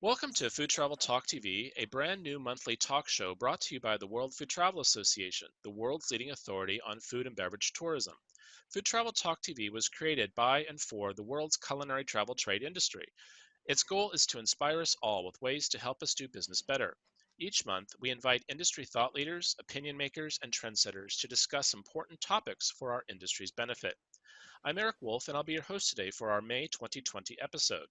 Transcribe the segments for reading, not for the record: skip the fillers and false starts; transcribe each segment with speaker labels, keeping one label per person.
Speaker 1: Welcome to Food Travel Talk TV, a brand new monthly talk show brought to you by the World Food Travel Association, the world's leading authority on food and beverage tourism. Food Travel Talk TV was created by and for the world's culinary travel trade industry. Its goal is to inspire us all with ways to help us do business better. Each month, we invite industry thought leaders, opinion makers, and trendsetters to discuss important topics for our industry's benefit. I'm Eric Wolf, and I'll be your host today for our May 2020 episode.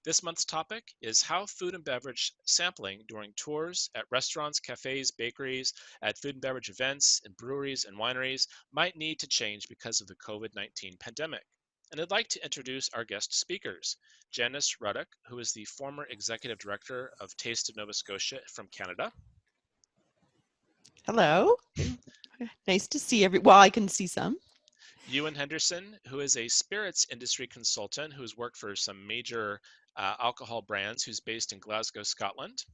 Speaker 1: This month's topic is how food and beverage sampling during tours at restaurants, cafes, bakeries, at food and beverage events, in breweries and wineries might need to change because of the COVID-19 pandemic. And I'd like to introduce our guest speakers. Janice Ruddock, who is the former executive director of Taste of Nova Scotia from Canada.
Speaker 2: Hello. Nice to see well, I can see some.
Speaker 1: Ewan Henderson, who is a spirits industry consultant who's worked for some major alcohol brands, who's based in Glasgow, Scotland.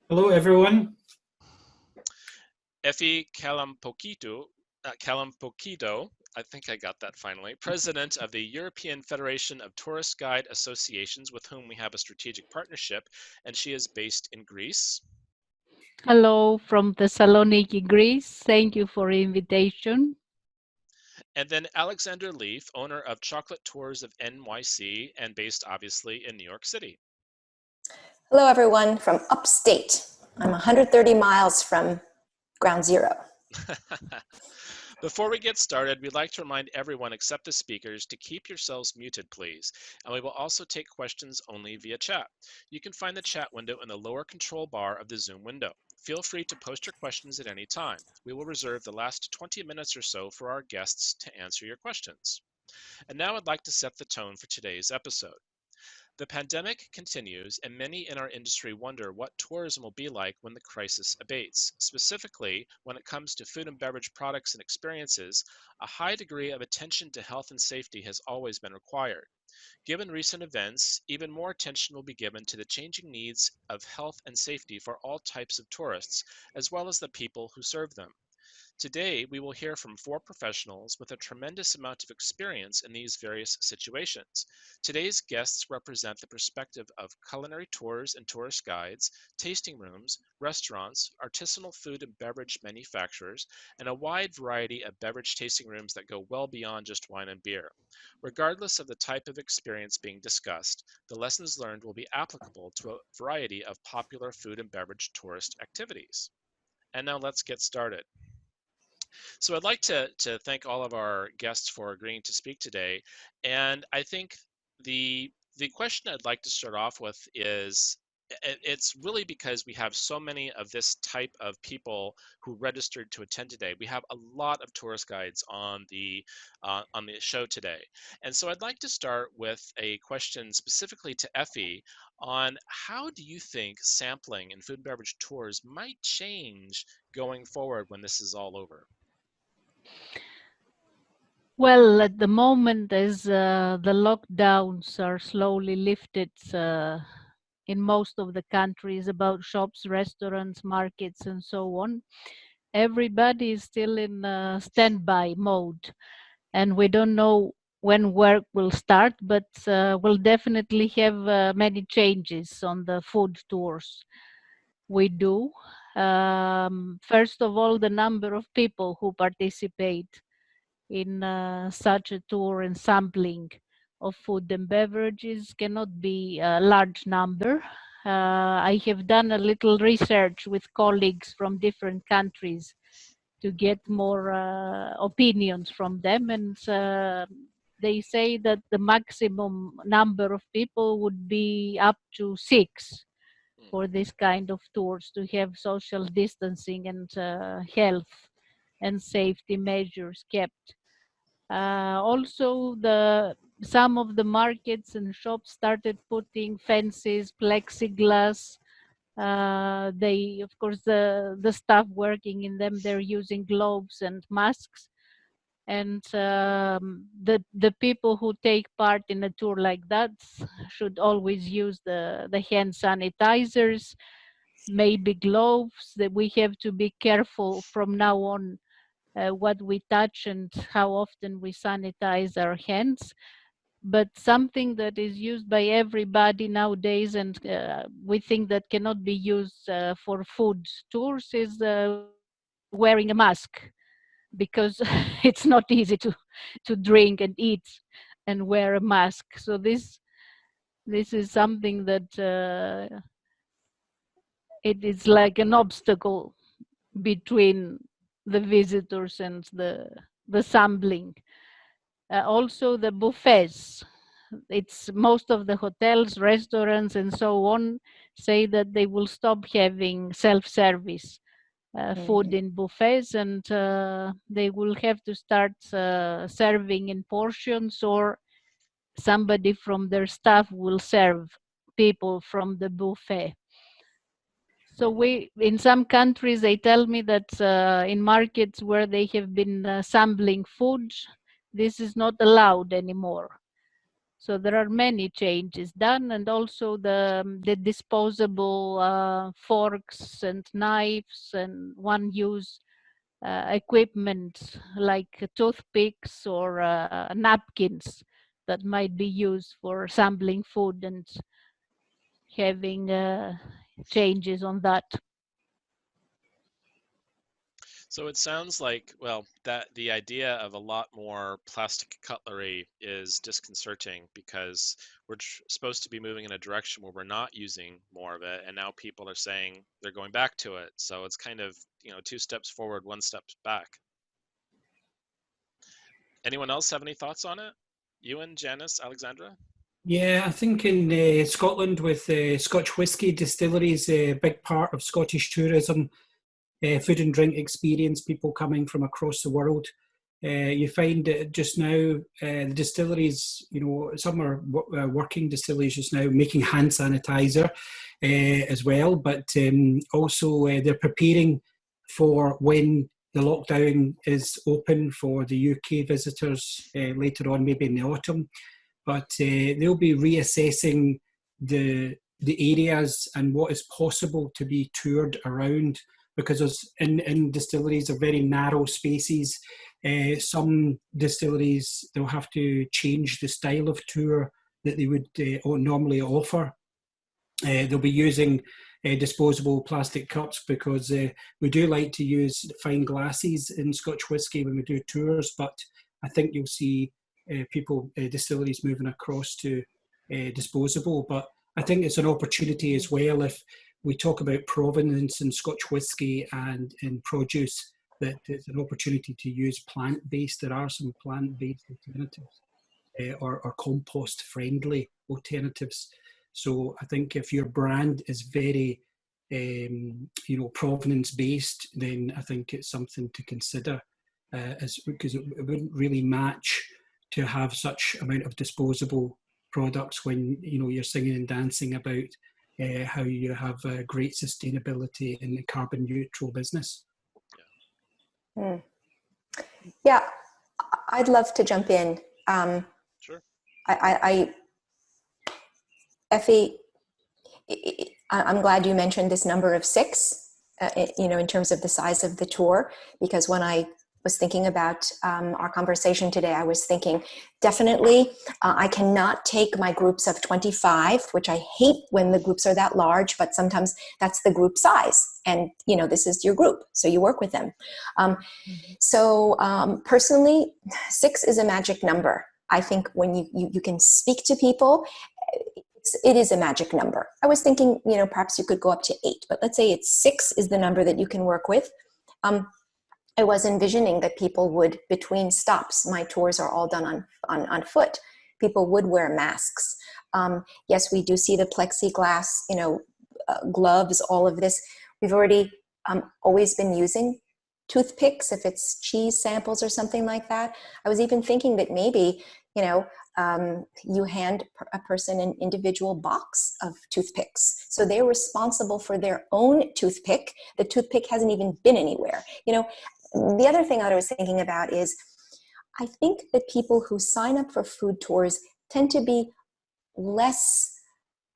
Speaker 3: Hello, everyone.
Speaker 1: Effie Kalampoukidou, I think I got that finally, president of the European Federation of Tourist Guide Associations, with whom we have a strategic partnership, and she is based in Greece.
Speaker 4: Hello from Thessaloniki, Greece. Thank you for the invitation.
Speaker 1: And then Alexandra Leaf, owner of Chocolate Tours of NYC and based obviously in New York City.
Speaker 5: Hello, everyone from upstate. I'm 130 miles from ground zero.
Speaker 1: Before we get started, we'd like to remind everyone except the speakers to keep yourselves muted, please. And we will also take questions only via chat. You can find the chat window in the lower control bar of the Zoom window. Feel free to post your questions at any time. We will reserve the last 20 minutes or so for our guests to answer your questions. And now I'd like to set the tone for today's episode. The pandemic continues, and many in our industry wonder what tourism will be like when the crisis abates. Specifically, when it comes to food and beverage products and experiences, a high degree of attention to health and safety has always been required. Given recent events, even more attention will be given to the changing needs of health and safety for all types of tourists, as well as the people who serve them. Today, we will hear from 4 professionals with a tremendous amount of experience in these various situations. Today's guests represent the perspective of culinary tours and tourist guides, tasting rooms, restaurants, artisanal food and beverage manufacturers, and a wide variety of beverage tasting rooms that go well beyond just wine and beer. Regardless of the type of experience being discussed, the lessons learned will be applicable to a variety of popular food and beverage tourist activities. And now let's get started. So I'd like to thank all of our guests for agreeing to speak today. And I think the question I'd like to start off with is, it's really because we have so many of this type of people who registered to attend today. We have a lot of tourist guides on the show today. And so I'd like to start with a question specifically to Effie on how do you think sampling and food and beverage tours might change going forward when this is all over?
Speaker 4: Well, at the moment, as the lockdowns are slowly lifted in most of the countries, about shops, restaurants, markets, and so on, everybody is still in standby mode. And we don't know when work will start, but we'll definitely have many changes on the food tours we do. First of all, the number of people who participate in such a tour and sampling of food and beverages cannot be a large number. I have done a little research with colleagues from different countries to get more opinions from them, and they say that the maximum number of people would be up to 6 for this kind of tours, to have social distancing and health and safety measures kept. Also, some of the markets and shops started putting fences, plexiglass. They, of course, the staff working in them, they're using gloves and masks. And the people who take part in a tour like that should always use the hand sanitizers, maybe gloves. That we have to be careful from now on what we touch and how often we sanitize our hands. but something that is used by everybody nowadays, and we think that cannot be used for food tours, is wearing a mask, because it's not easy to drink and eat and wear a mask. So this is something that it is like an obstacle between the visitors and the sampling. Also the buffets. It's most of the hotels, restaurants, and so on say that they will stop having self-service food in buffets, and they will have to start serving in portions, or somebody from their staff will serve people from the buffet. So in some countries, they tell me that in markets where they have been sampling food, this is not allowed anymore. So there are many changes done, and also the disposable forks and knives and one-use equipment like toothpicks or napkins that might be used for sampling food, and having changes on that.
Speaker 1: So it sounds like, well, that the idea of a lot more plastic cutlery is disconcerting, because we're supposed to be moving in a direction where we're not using more of it, and now people are saying they're going back to it. So it's kind of, 2 steps forward, 1 step back. Anyone else have any thoughts on it? Ewan, Janice, Alexandra?
Speaker 3: Yeah, I think in Scotland with Scotch whisky distilleries, a big part of Scottish tourism, food and drink experience, people coming from across the world. You find that just now the distilleries, some are working distilleries just now making hand sanitizer as well, but also they're preparing for when the lockdown is open for the UK visitors later on, maybe in the autumn. But they'll be reassessing the areas and what is possible to be toured around, because in distilleries are very narrow spaces. Some distilleries, they'll have to change the style of tour that they would normally offer. They'll be using disposable plastic cups, because we do like to use fine glasses in Scotch whisky when we do tours, but I think you'll see distilleries moving across to disposable. But I think it's an opportunity as well, if we talk about provenance in Scotch whisky and in produce, that it's an opportunity to use plant-based. There are some plant-based alternatives or compost-friendly alternatives. So I think if your brand is very provenance-based, then I think it's something to consider, because it wouldn't really match to have such amount of disposable products when you're singing and dancing about how you have great sustainability in the carbon neutral business.
Speaker 5: Yeah, I'd love to jump in.
Speaker 1: Sure.
Speaker 5: Effie, I'm glad you mentioned this number of 6, in terms of the size of the tour, because when I was thinking about our conversation today, I was thinking definitely I cannot take my groups of 25, which I hate when the groups are that large, but sometimes that's the group size. And, this is your group, so you work with them. So personally, 6 is a magic number. I think when you can speak to people, it is a magic number. I was thinking, perhaps you could go up to 8, but let's say 6 is the number that you can work with. I was envisioning that people would, between stops, my tours are all done on foot, people would wear masks. Yes, we do see the plexiglass, gloves, all of this. We've already always been using toothpicks if it's cheese samples or something like that. I was even thinking that maybe, you hand a person an individual box of toothpicks, so they're responsible for their own toothpick. The toothpick hasn't even been anywhere. The other thing I was thinking about is, I think that people who sign up for food tours tend to be less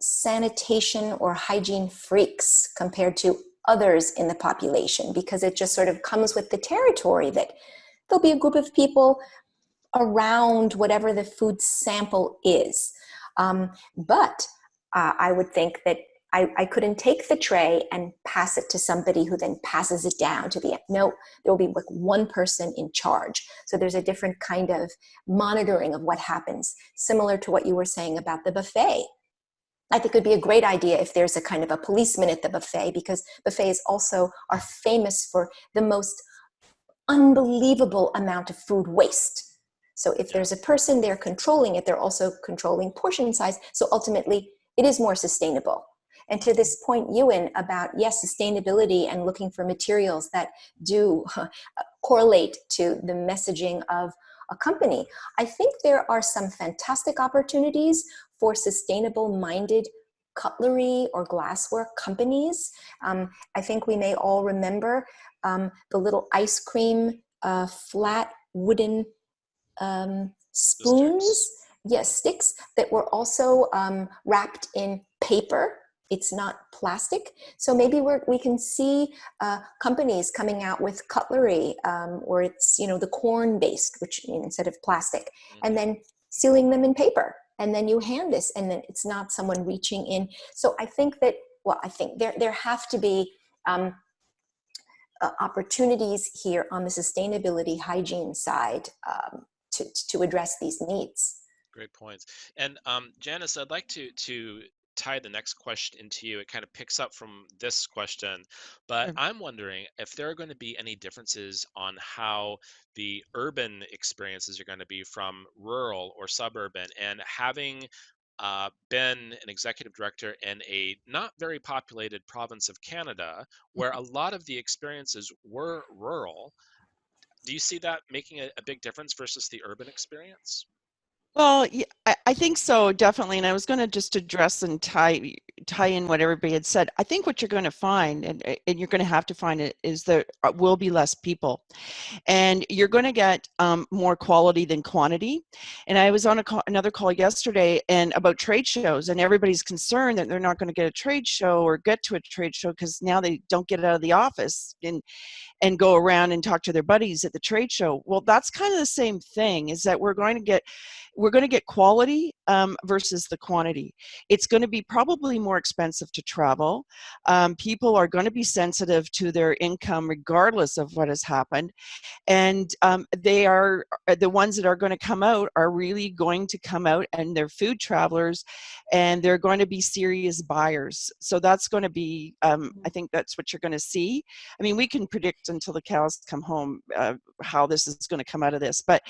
Speaker 5: sanitation or hygiene freaks compared to others in the population, because it just sort of comes with the territory that there'll be a group of people around whatever the food sample is. But I would think that I couldn't take the tray and pass it to somebody who then passes it down to the, no, there will be like one person in charge. So there's a different kind of monitoring of what happens, similar to what you were saying about the buffet. I think it would be a great idea if there's a kind of a policeman at the buffet, because buffets also are famous for the most unbelievable amount of food waste. So if there's a person there controlling it, they're also controlling portion size. So ultimately, it is more sustainable. And to this point, Ewan, about, yes, sustainability and looking for materials that do correlate to the messaging of a company, I think there are some fantastic opportunities for sustainable-minded cutlery or glassware companies. I think we may all remember the little ice cream flat wooden spoons, yes, sticks that were also wrapped in paper. It's not plastic. So maybe we can see companies coming out with cutlery, or it's, the corn based, which instead of plastic, and then sealing them in paper. And then you hand this, and then it's not someone reaching in. So I think that, I think there have to be opportunities here on the sustainability hygiene side to address these needs.
Speaker 1: Great points. And Janice, I'd like to tie the next question into you. It kind of picks up from this question, but I'm wondering if there are going to be any differences on how the urban experiences are going to be from rural or suburban. And having been an executive director in a not very populated province of Canada, where a lot of the experiences were rural, do you see that making a big difference versus the urban experience?
Speaker 2: Well, yeah, I think so, definitely. And I was going to just address and tie in what everybody had said. I think what you're going to find, and you're going to have to find it, is there will be less people. And you're going to get more quality than quantity. And I was on another call yesterday and about trade shows, and everybody's concerned that they're not going to get a trade show or get to a trade show because now they don't get out of the office and go around and talk to their buddies at the trade show. Well, that's kind of the same thing, is that we're going to get quality versus the quantity. It's going to be probably more expensive to travel. People are going to be sensitive to their income regardless of what has happened. And they are, the ones that are going to come out are really going to come out, and they're food travelers, and they're going to be serious buyers. So that's going to be, I think that's what you're going to see. I mean, we can predict until the cows come home how this is going to come out of this, but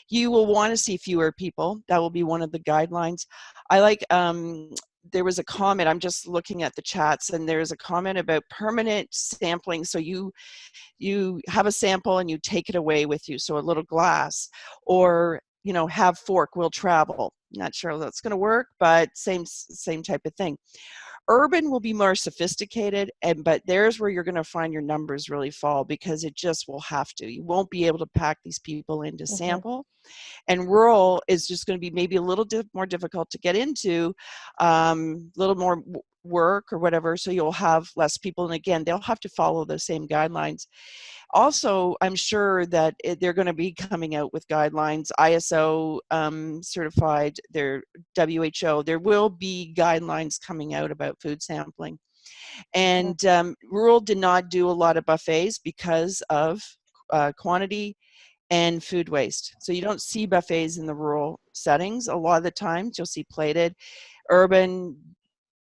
Speaker 2: you will want to see fewer people. That will be one of the guidelines. I like, there was a comment, I'm just looking at the chats, and there's a comment about permanent sampling. So you have a sample and you take it away with you. So a little glass, or, have fork will travel. Not sure that's going to work, but same type of thing. Urban will be more sophisticated, but there's where you're going to find your numbers really fall, because it just will have to. You won't be able to pack these people into sample. And rural is just going to be maybe a little more difficult to get into, a little more work or whatever, so you'll have less people. And again, they'll have to follow the same guidelines. Also, I'm sure that they're going to be coming out with guidelines, ISO certified, their WHO. There will be guidelines coming out about food sampling. And rural did not do a lot of buffets because of quantity and food waste. So you don't see buffets in the rural settings. A lot of the times you'll see plated. Urban,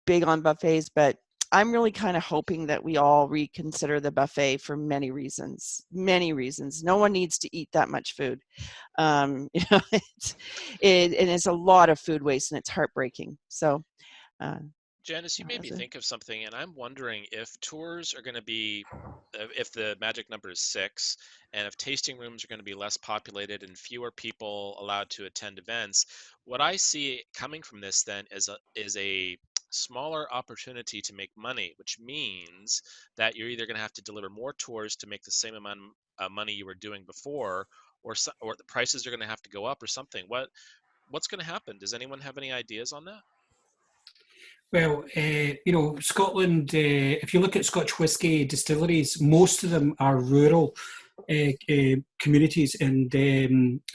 Speaker 2: big on buffets, but I'm really kind of hoping that we all reconsider the buffet for many reasons. Many reasons. No one needs to eat that much food. And it's a lot of food waste, and it's heartbreaking. So,
Speaker 1: Janice, you made me think of something, and I'm wondering if tours are going to be, if the magic number is 6, and if tasting rooms are going to be less populated and fewer people allowed to attend events. What I see coming from this then is a smaller opportunity to make money, which means that you're either going to have to deliver more tours to make the same amount of money you were doing before, or the prices are going to have to go up or something. What's going to happen? Does anyone have any ideas on that?
Speaker 3: Well, Scotland, if you look at Scotch whisky distilleries, most of them are rural. communities, and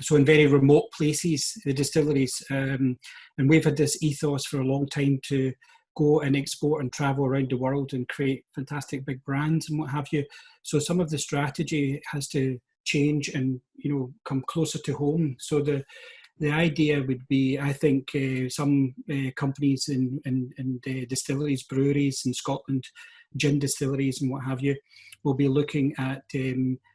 Speaker 3: so in very remote places, the distilleries. And we've had this ethos for a long time to go and export and travel around the world and create fantastic big brands and what have you. So some of the strategy has to change and, you know, come closer to home. So the idea would be, I think, some companies and distilleries, breweries in Scotland, gin distilleries and what have you, will be looking at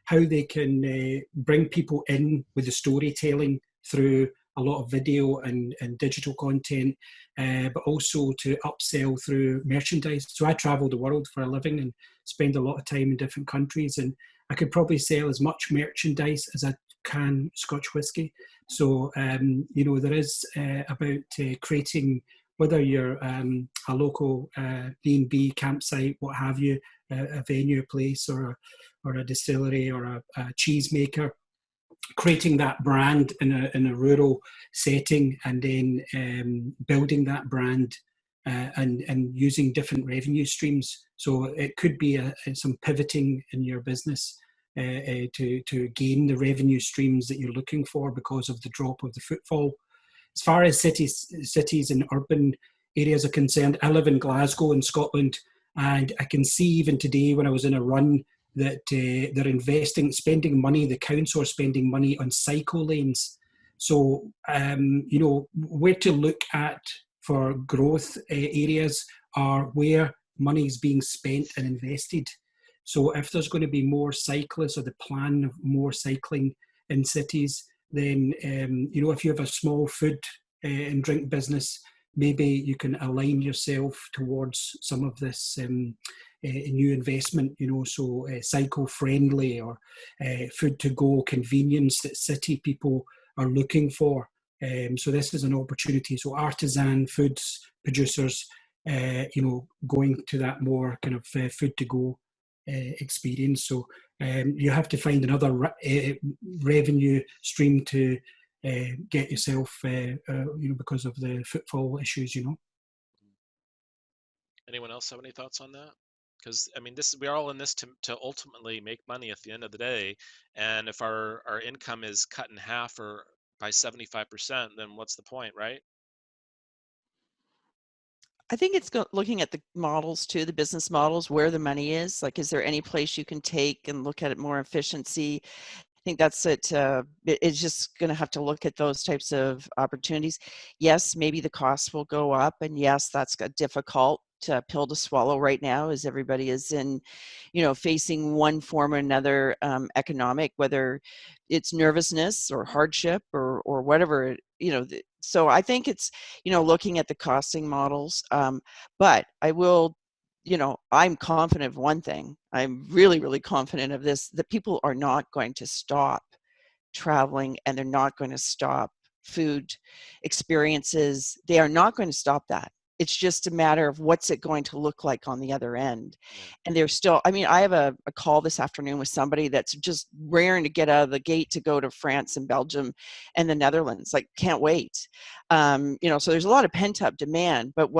Speaker 3: how they can bring people in with the storytelling through a lot of video and digital content, but also to upsell through merchandise. So I travel the world for a living and spend a lot of time in different countries, and I could probably sell as much merchandise as I can Scotch whisky. So, you know, there is about creating, whether you're a local B&B campsite, what have you, a venue, a place, or a distillery, or a cheese maker, creating that brand in a rural setting, and then building that brand and using different revenue streams. So it could be some pivoting in your business to gain the revenue streams that you're looking for because of the drop of the footfall. As far as cities and urban areas are concerned, I live in Glasgow in Scotland, and I can see even today when I was in a run that they're spending money, the council are spending money on cycle lanes. So, you know, where to look at for growth areas are where money is being spent and invested. So if there's going to be more cyclists, or the plan of more cycling in cities, then, you know, if you have a small food and drink business, maybe you can align yourself towards some of this new investment, you know, so cycle friendly, or food to go convenience that city people are looking for. So this is an opportunity. So artisan foods producers, you know, going to that more kind of food to go experience. So you have to find another revenue stream to get yourself, you know, because of the footfall issues, you know.
Speaker 1: Anyone else have any thoughts on that? Because I mean, we're all in this to ultimately make money at the end of the day, and if our income is cut in half or by 75%, then what's the point, right?
Speaker 2: I think it's looking at the models too, the business models, where the money is. Like, is there any place you can take and look at it more efficiency? I think that's it. It's just going to have to look at those types of opportunities. Yes, maybe the costs will go up, and yes, that's a difficult pill to swallow right now, as everybody is in, you know, facing one form or another economic, whether it's nervousness or hardship or whatever, you know. So I think it's, you know, looking at the costing models. But I will, you know, I'm confident of one thing. I'm really, really confident of this, that people are not going to stop traveling, and they're not going to stop food experiences. They are not going to stop that. It's just a matter of what's it going to look like on the other end.
Speaker 1: Yeah.
Speaker 2: And there's still, I mean, I have a call this afternoon with somebody that's just raring to get out of the gate to go to France and Belgium and the Netherlands. Like, can't wait. You know, so there's a lot of pent up demand, but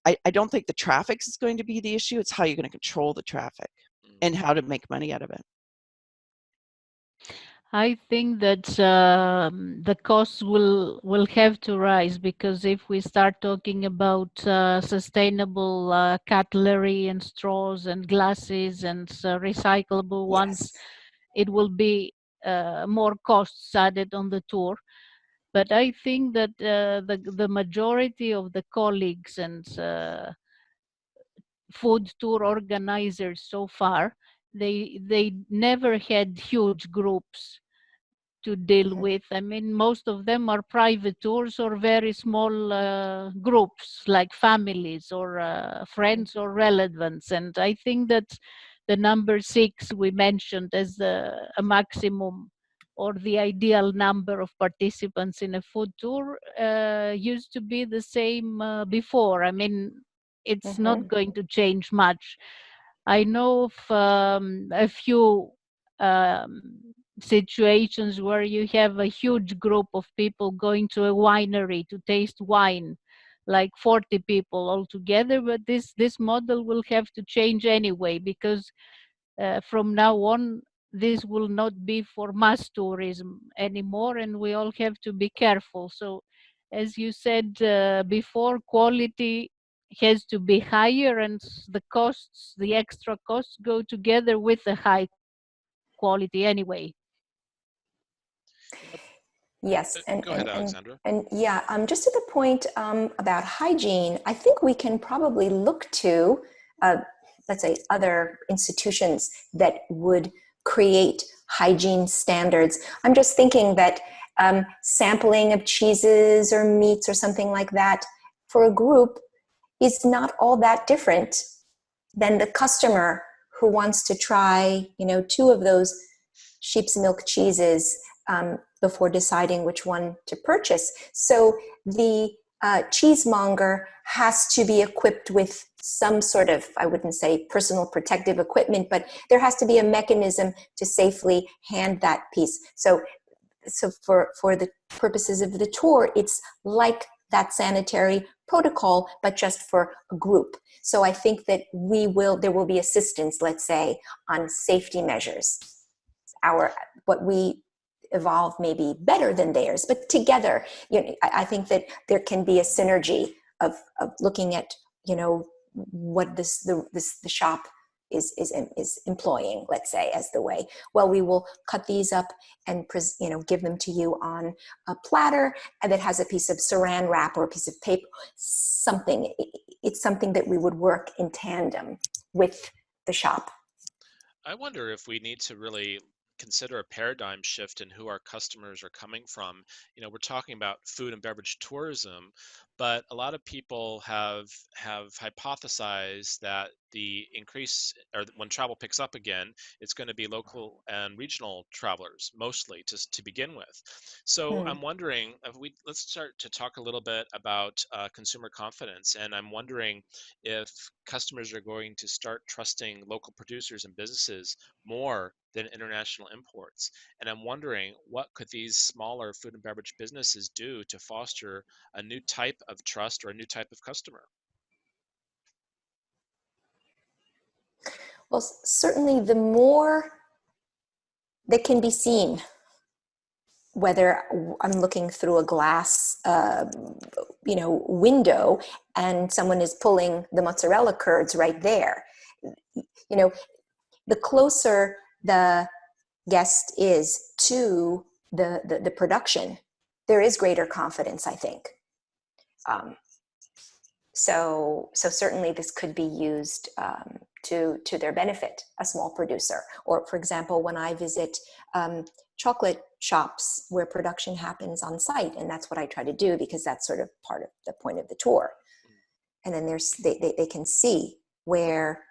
Speaker 2: I don't think the traffic is going to be the issue. It's how you're going to control the traffic and how to make money out of it.
Speaker 4: I think that the costs will have to rise, because if we start talking about sustainable cutlery and straws and glasses and recyclable ones,
Speaker 5: Yes.
Speaker 4: it will be more costs added on the tour. But I think that the majority of the colleagues and food tour organizers so far, they never had huge groups to deal with. I mean, most of them are private tours or very small groups, like families or friends or relatives. And I think that the number 6 we mentioned as a maximum, or the ideal number of participants in a food tour, used to be the same before. I mean, it's not going to change much. I know of a few situations where you have a huge group of people going to a winery to taste wine, like 40 people all together, but this model will have to change anyway, because from now on this will not be for mass tourism anymore, and we all have to be careful. So as you said before, quality has to be higher, and the costs, the extra costs, go together with the high quality anyway.
Speaker 5: Yes,
Speaker 1: Go ahead, Alexandra.
Speaker 5: and yeah, just to the point about hygiene, I think we can probably look to, let's say, other institutions that would create hygiene standards. I'm just thinking that sampling of cheeses or meats or something like that for a group is not all that different than the customer who wants to try, 2 of those sheep's milk cheeses before deciding which one to purchase. So the cheesemonger has to be equipped with some sort of, I wouldn't say personal protective equipment, but there has to be a mechanism to safely hand that piece. So for the purposes of the tour, it's like that sanitary protocol, but just for a group. So I think that there will be assistance, let's say, on safety measures. What we evolve may be better than theirs, but together, I think that there can be a synergy of looking at, what the shop is employing, let's say, as the way. Well, we will cut these up and give them to you on a platter, and that has a piece of saran wrap or a piece of paper, something. It's something that we would work in tandem with the shop.
Speaker 1: I wonder if we need to really consider a paradigm shift in who our customers are coming from. We're talking about food and beverage tourism, but a lot of people have hypothesized that the increase, or when travel picks up again, it's going to be local and regional travelers mostly to begin with. So I'm wondering if let's start to talk a little bit about consumer confidence, and I'm wondering if customers are going to start trusting local producers and businesses more than international imports. And I'm wondering, what could these smaller food and beverage businesses do to foster a new type of trust or a new type of customer?
Speaker 5: Well, certainly the more that can be seen, whether I'm looking through a glass, window, and someone is pulling the mozzarella curds right there. The closer the guest is to the production, there is greater confidence, I think. So certainly this could be used to their benefit, a small producer. Or, for example, when I visit chocolate shops where production happens on site, and that's what I try to do because that's sort of part of the point of the tour. And then they can see where,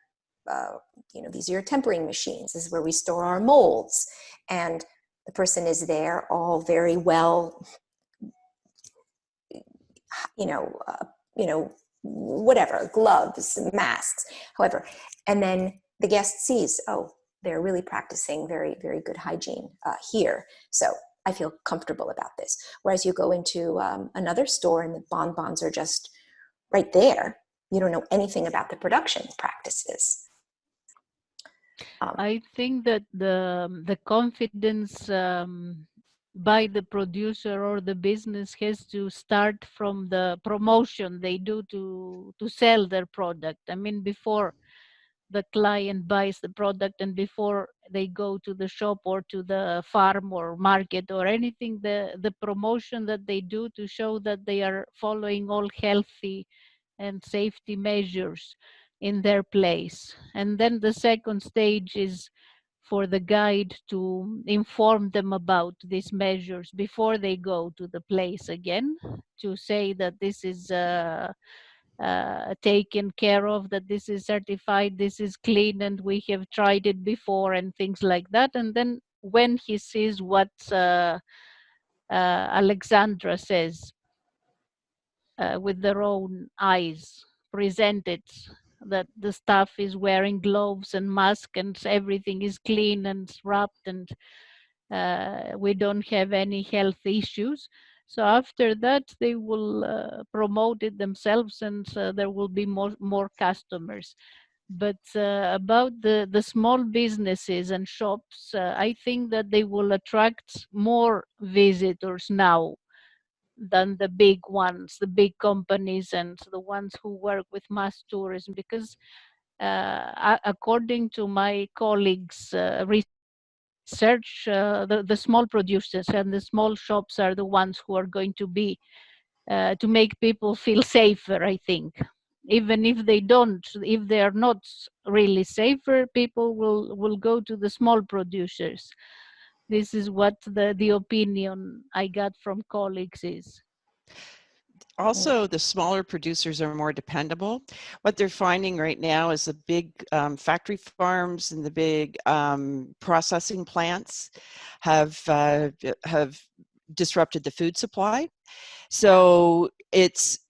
Speaker 5: these are your tempering machines. This is where we store our molds. And the person is there all very well, whatever, gloves, masks, however. And then the guest sees, oh, they're really practicing very, very good hygiene here. So I feel comfortable about this. Whereas you go into another store and the bonbons are just right there. You don't know anything about the production practices.
Speaker 4: I think that the confidence by the producer or the business has to start from the promotion they do to sell their product. I mean, before the client buys the product and before they go to the shop or to the farm or market or anything, the promotion that they do to show that they are following all healthy and safety measures in their place. And then the second stage is for the guide to inform them about these measures before they go to the place again, to say that this is taken care of, that this is certified, this is clean, and we have tried it before, and things like that. And then when he sees what Alexandra says with their own eyes, presented, that the staff is wearing gloves and mask and everything is clean and wrapped, and we don't have any health issues. So after that, they will promote it themselves, and there will be more customers. But about the small businesses and shops, I think that they will attract more visitors now than the big ones, the big companies and the ones who work with mass tourism, because according to my colleagues' research, the small producers and the small shops are the ones who are going to be to make people feel safer, I think. Even if if they are not really safer, people will go to the small producers. This is what the opinion I got from colleagues is.
Speaker 2: Also, the smaller producers are more dependable. What they're finding right now is the big factory farms and the big processing plants have disrupted the food supply. So it's,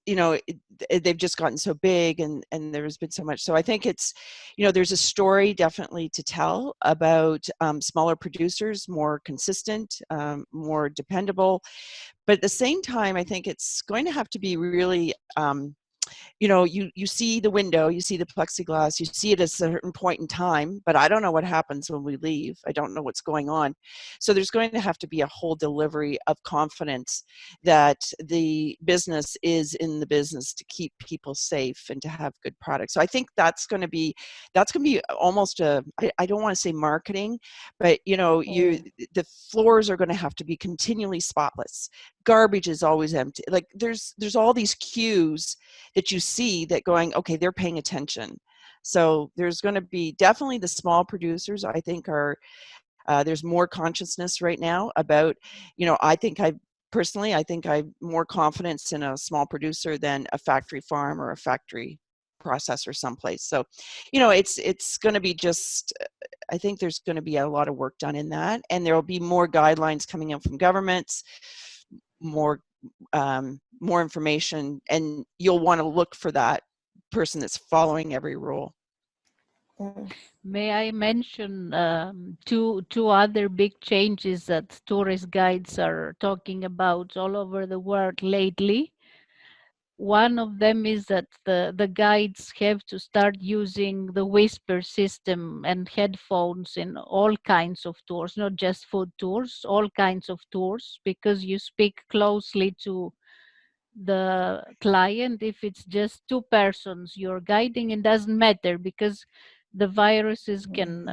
Speaker 2: they've just gotten so big, and there's been so much. So I think it's, there's a story definitely to tell about smaller producers, more consistent, more dependable. But at the same time, I think it's going to have to be really, you see the window, you see the plexiglass, you see it at a certain point in time, but I don't know what happens when we leave. I don't know what's going on. So there's going to have to be a whole delivery of confidence that the business is in the business to keep people safe and to have good products. So I think that's going to be almost I don't want to say marketing, but the floors are going to have to be continually spotless. Garbage is always empty. Like there's all these cues that you see that going, okay, they're paying attention. So there's going to be definitely the small producers, I think, are there's more consciousness right now about, I think I'm more confidence in a small producer than a factory farm or a factory processor someplace. So, it's going to be just, I think there's going to be a lot of work done in that, and there will be more guidelines coming out from governments, more information, and you'll want to look for that person that's following every rule.
Speaker 4: May I mention two other big changes that tourist guides are talking about all over the world lately? One of them is that the guides have to start using the whisper system and headphones in all kinds of tours, not just food tours, all kinds of tours, because you speak closely to the client. If it's just two persons you're guiding, it doesn't matter, because the viruses can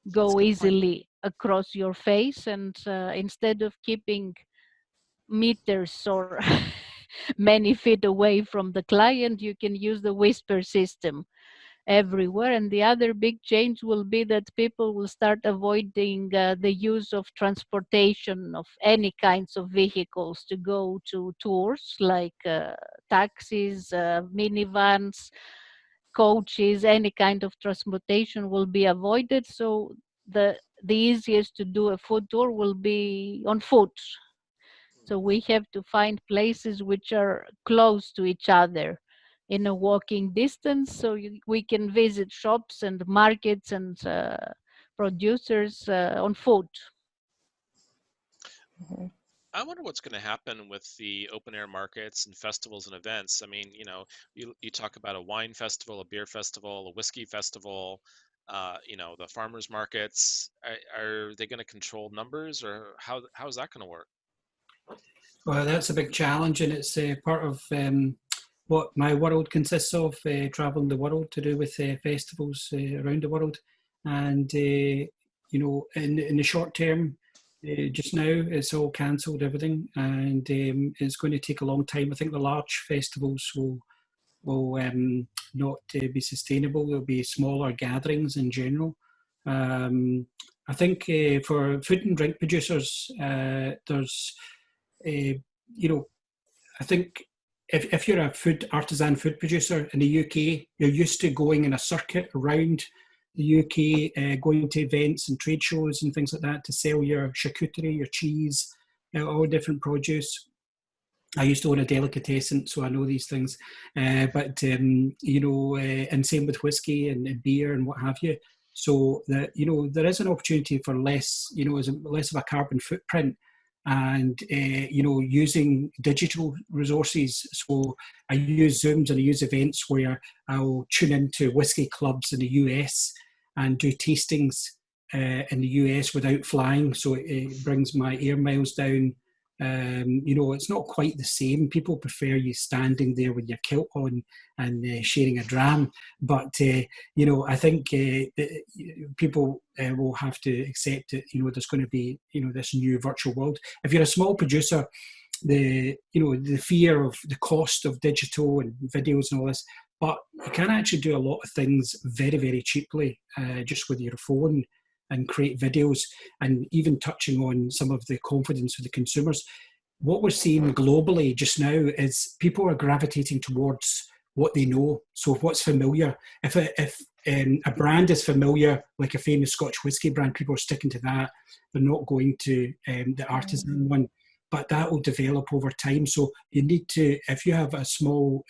Speaker 4: go easily across your face, and instead of keeping meters or many feet away from the client, you can use the whisper system everywhere. And the other big change will be that people will start avoiding the use of transportation of any kinds of vehicles to go to tours, like taxis, minivans, coaches. Any kind of transportation will be avoided. So the easiest to do a food tour will be on foot. So we have to find places which are close to each other in a walking distance, so we can visit shops and markets and producers on foot.
Speaker 1: I wonder what's going to happen with the open air markets and festivals and events. I mean, you talk about a wine festival, a beer festival, a whiskey festival, the farmers markets. Are they going to control numbers, or how is that going to work?
Speaker 3: Well, that's a big challenge, and it's part of what my world consists of, traveling the world to do with festivals around the world. And, in the short term, just now, it's all cancelled, everything, and it's going to take a long time. I think the large festivals will not be sustainable. There'll be smaller gatherings in general. I think for food and drink producers, there's I think if you're a artisan food producer in the UK, you're used to going in a circuit around the UK, going to events and trade shows and things like that to sell your charcuterie, your cheese, all different produce. I used to own a delicatessen, so I know these things. And same with whiskey and beer and what have you. So that there is an opportunity for less of a carbon footprint. and using digital resources. So I use Zooms and I use events where I'll tune into whiskey clubs in the US and do tastings in the US without flying, so it brings my air miles down. It's not quite the same. People prefer you standing there with your kilt on and sharing a dram. But, I think people will have to accept that, there's going to be, this new virtual world. If you're a small producer, the fear of the cost of digital and videos and all this, but you can actually do a lot of things very, very cheaply, just with your phone, and create videos. And even touching on some of the confidence of the consumers, what we're seeing globally just now is people are gravitating towards what they know. So what's familiar. If a brand is familiar, like a famous Scotch whisky brand, people are sticking to that. They're not going to the artisan one. But that will develop over time. So you need to, if you have a small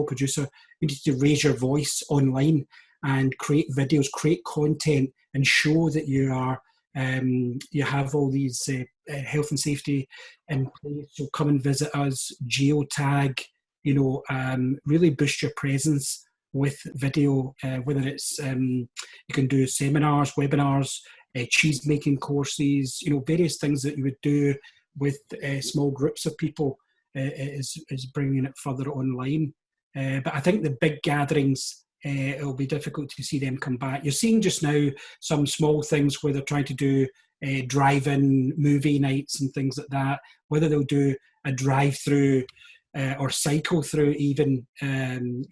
Speaker 3: producer, you need to raise your voice online and create videos, create content, and show that you are you have all these health and safety in place. So come and visit us, geotag, really boost your presence with video, whether it's you can do seminars, webinars, cheese making courses, various things that you would do with small groups of people is bringing it further online. But I think the big gatherings, it'll be difficult to see them come back. You're seeing just now some small things where they're trying to do drive-in movie nights and things like that, whether they'll do a drive-through or cycle through even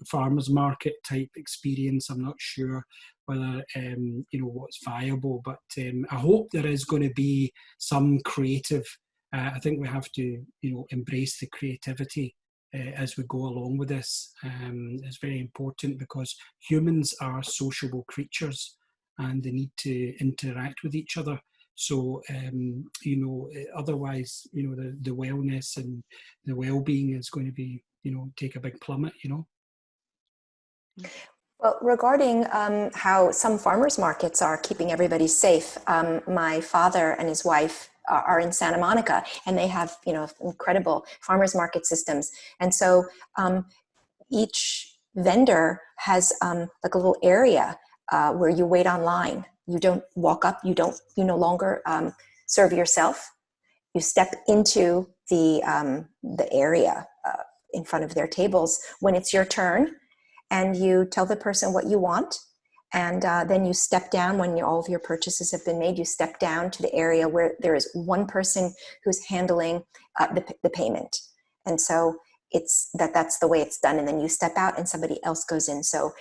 Speaker 3: farmers market type experience. I'm not sure whether what's viable, but I hope there is going to be some creative. I think we have to embrace the creativity as we go along with this. It's very important because humans are sociable creatures and they need to interact with each other. So, otherwise, the wellness and the well-being is going to be, take a big plummet,
Speaker 5: Well, regarding how some farmers markets are keeping everybody safe, my father and his wife are in Santa Monica, and they have, incredible farmers market systems. And so each vendor has like a little area where you wait online. You don't walk up. You no longer serve yourself. You step into the area in front of their tables when it's your turn, and you tell the person what you want. And then you step down when all of your purchases have been made. You step down to the area where there is one person who's handling the payment. And so that's the way it's done. And then you step out and somebody else goes in. So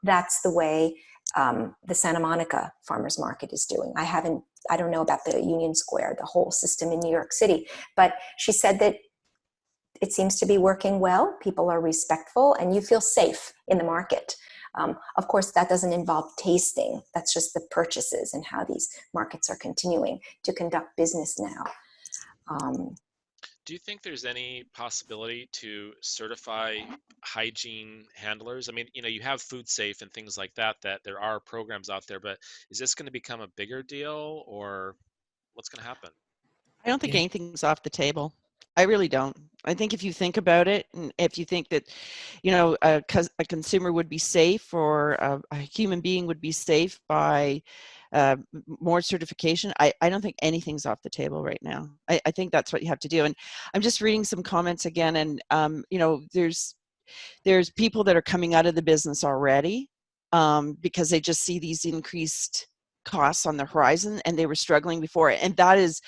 Speaker 5: that's the way the Santa Monica Farmers Market is doing. I don't know about the Union Square, the whole system in New York City, but she said that it seems to be working well. People are respectful and you feel safe in the market. Of course, that doesn't involve tasting. That's just the purchases and how these markets are continuing to conduct business now.
Speaker 1: Do you think there's any possibility to certify hygiene handlers? I mean, you have food safe and things like that there are programs out there, but is this going to become a bigger deal, or what's going to happen?
Speaker 2: I don't think anything's off the table. I really don't. I think if you think about it, and if you think that, a consumer would be safe, or a human being would be safe by more certification, I don't think anything's off the table right now. I think that's what you have to do. And I'm just reading some comments again, and there's people that are coming out of the business already because they just see these increased costs on the horizon, and they were struggling before, and that is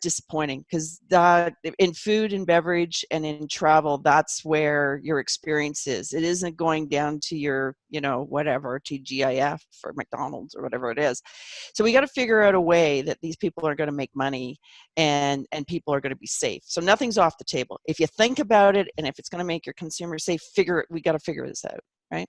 Speaker 2: disappointing, because that in food and beverage and in travel, that's where your experience is. It isn't going down to your, whatever, TGIF or McDonald's or whatever it is. So we got to figure out a way that these people are going to make money and people are going to be safe. So nothing's off the table. If you think about it, and if it's going to make your consumer safe, we got to figure this out, right?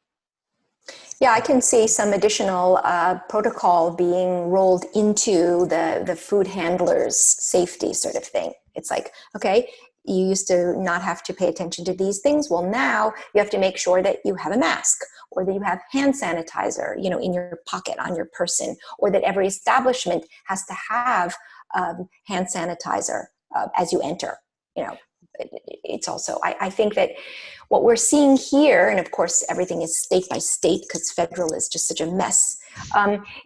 Speaker 5: Yeah, I can see some additional protocol being rolled into the food handlers' safety sort of thing. It's like, okay, you used to not have to pay attention to these things. Well, now you have to make sure that you have a mask, or that you have hand sanitizer, in your pocket on your person, or that every establishment has to have hand sanitizer as you enter. You know, it's also, I think that what we're seeing here, and of course everything is state by state because federal is just such a mess.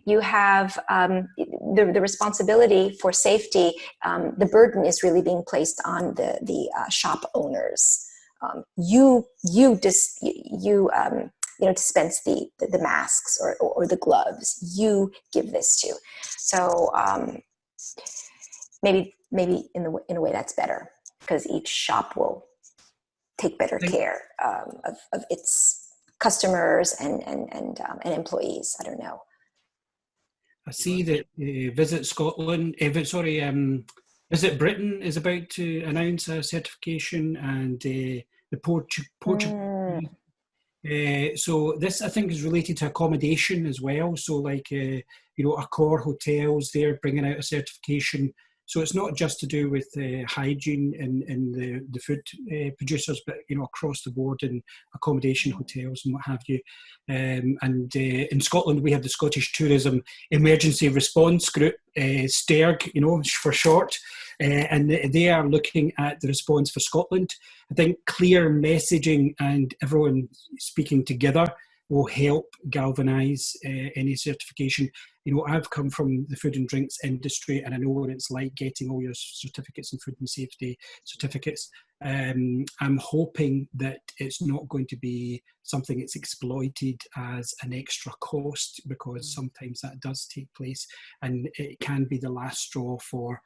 Speaker 5: You have the responsibility for safety. The burden is really being placed on the shop owners. You dispense the masks or the gloves. You give this to. So maybe in a way that's better, because each shop will take better care of its customers and employees. I don't know.
Speaker 3: I see that Visit Scotland, Visit Britain is about to announce a certification, and the Portugal. So this, I think, is related to accommodation as well. So like, Accor hotels, they're bringing out a certification. So it's not just to do with hygiene in the food producers, but, across the board in accommodation, hotels and what have you. And in Scotland, we have the Scottish Tourism Emergency Response Group, STERG, for short. And they are looking at the response for Scotland. I think clear messaging and everyone speaking together will help galvanise any certification. I've come from the food and drinks industry, and I know what it's like getting all your certificates and food and safety certificates. I'm hoping that it's not going to be something that's exploited as an extra cost, because sometimes that does take place, and it can be the last straw for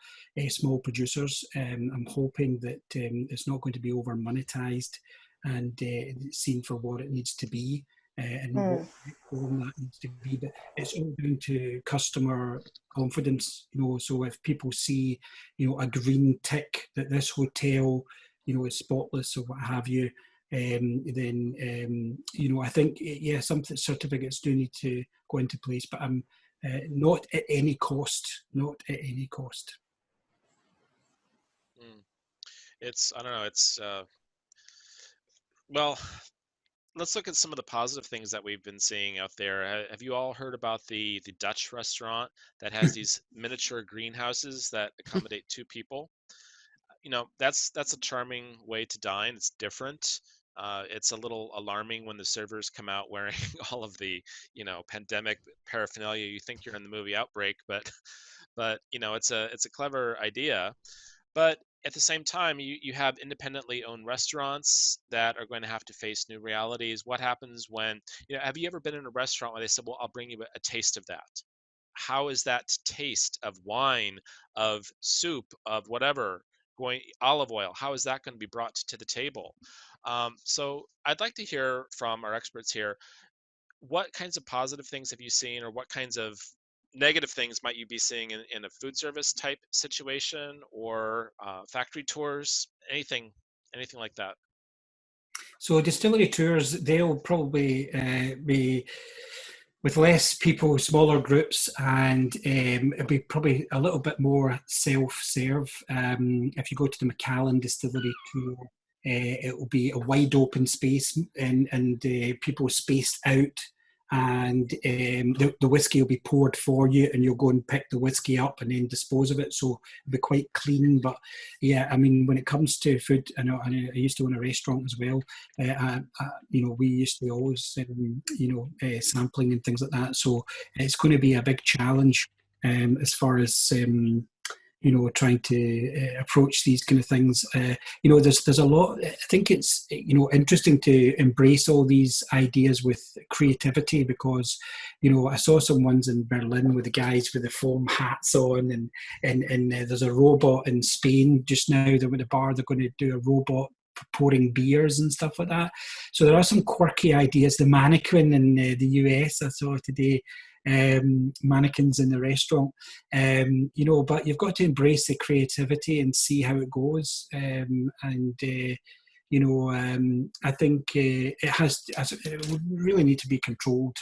Speaker 3: small producers. I'm hoping that it's not going to be over monetised and seen for what it needs to be. And what form that needs to be, but it's all down to customer confidence. So if people see, a green tick that this hotel, is spotless or what have you, then I think some certificates do need to go into place, but not at any cost. Not at any cost.
Speaker 1: It's, I don't know. It's well. Let's look at some of the positive things that we've been seeing out there. Have you all heard about the Dutch restaurant that has these miniature greenhouses that accommodate 2 people? That's a charming way to dine. It's different. It's a little alarming when the servers come out wearing all of the, pandemic paraphernalia. You think you're in the movie Outbreak, but it's a clever idea. But at the same time, you have independently owned restaurants that are going to have to face new realities. What happens when, have you ever been in a restaurant where they said, well, I'll bring you a taste of that? How is that taste of wine, of soup, of whatever, olive oil, how is that going to be brought to the table? So I'd like to hear from our experts here. What kinds of positive things have you seen, or what kinds of negative things might you be seeing in a food service type situation, or factory tours, anything like that?
Speaker 3: So distillery tours, they'll probably be with less people, smaller groups, and it'll be probably a little bit more self-serve. If you go to the Macallan distillery tour, it will be a wide open space and people spaced out, and the whiskey will be poured for you, and you'll go and pick the whiskey up and then dispose of it. So it'll be quite clean. But yeah, I mean, when it comes to food, I used to own a restaurant as well. We used to always, sampling and things like that. So it's going to be a big challenge as far as trying to approach these kind of things. There's a lot. I think it's interesting to embrace all these ideas with creativity, because I saw some ones in Berlin with the guys with the foam hats on, and there's a robot in Spain just now. They're at the bar. They're going to do a robot pouring beers and stuff like that. So there are some quirky ideas. The mannequin in the US I saw today. Mannequins in the restaurant, but you've got to embrace the creativity and see how it goes. I think it would really need to be controlled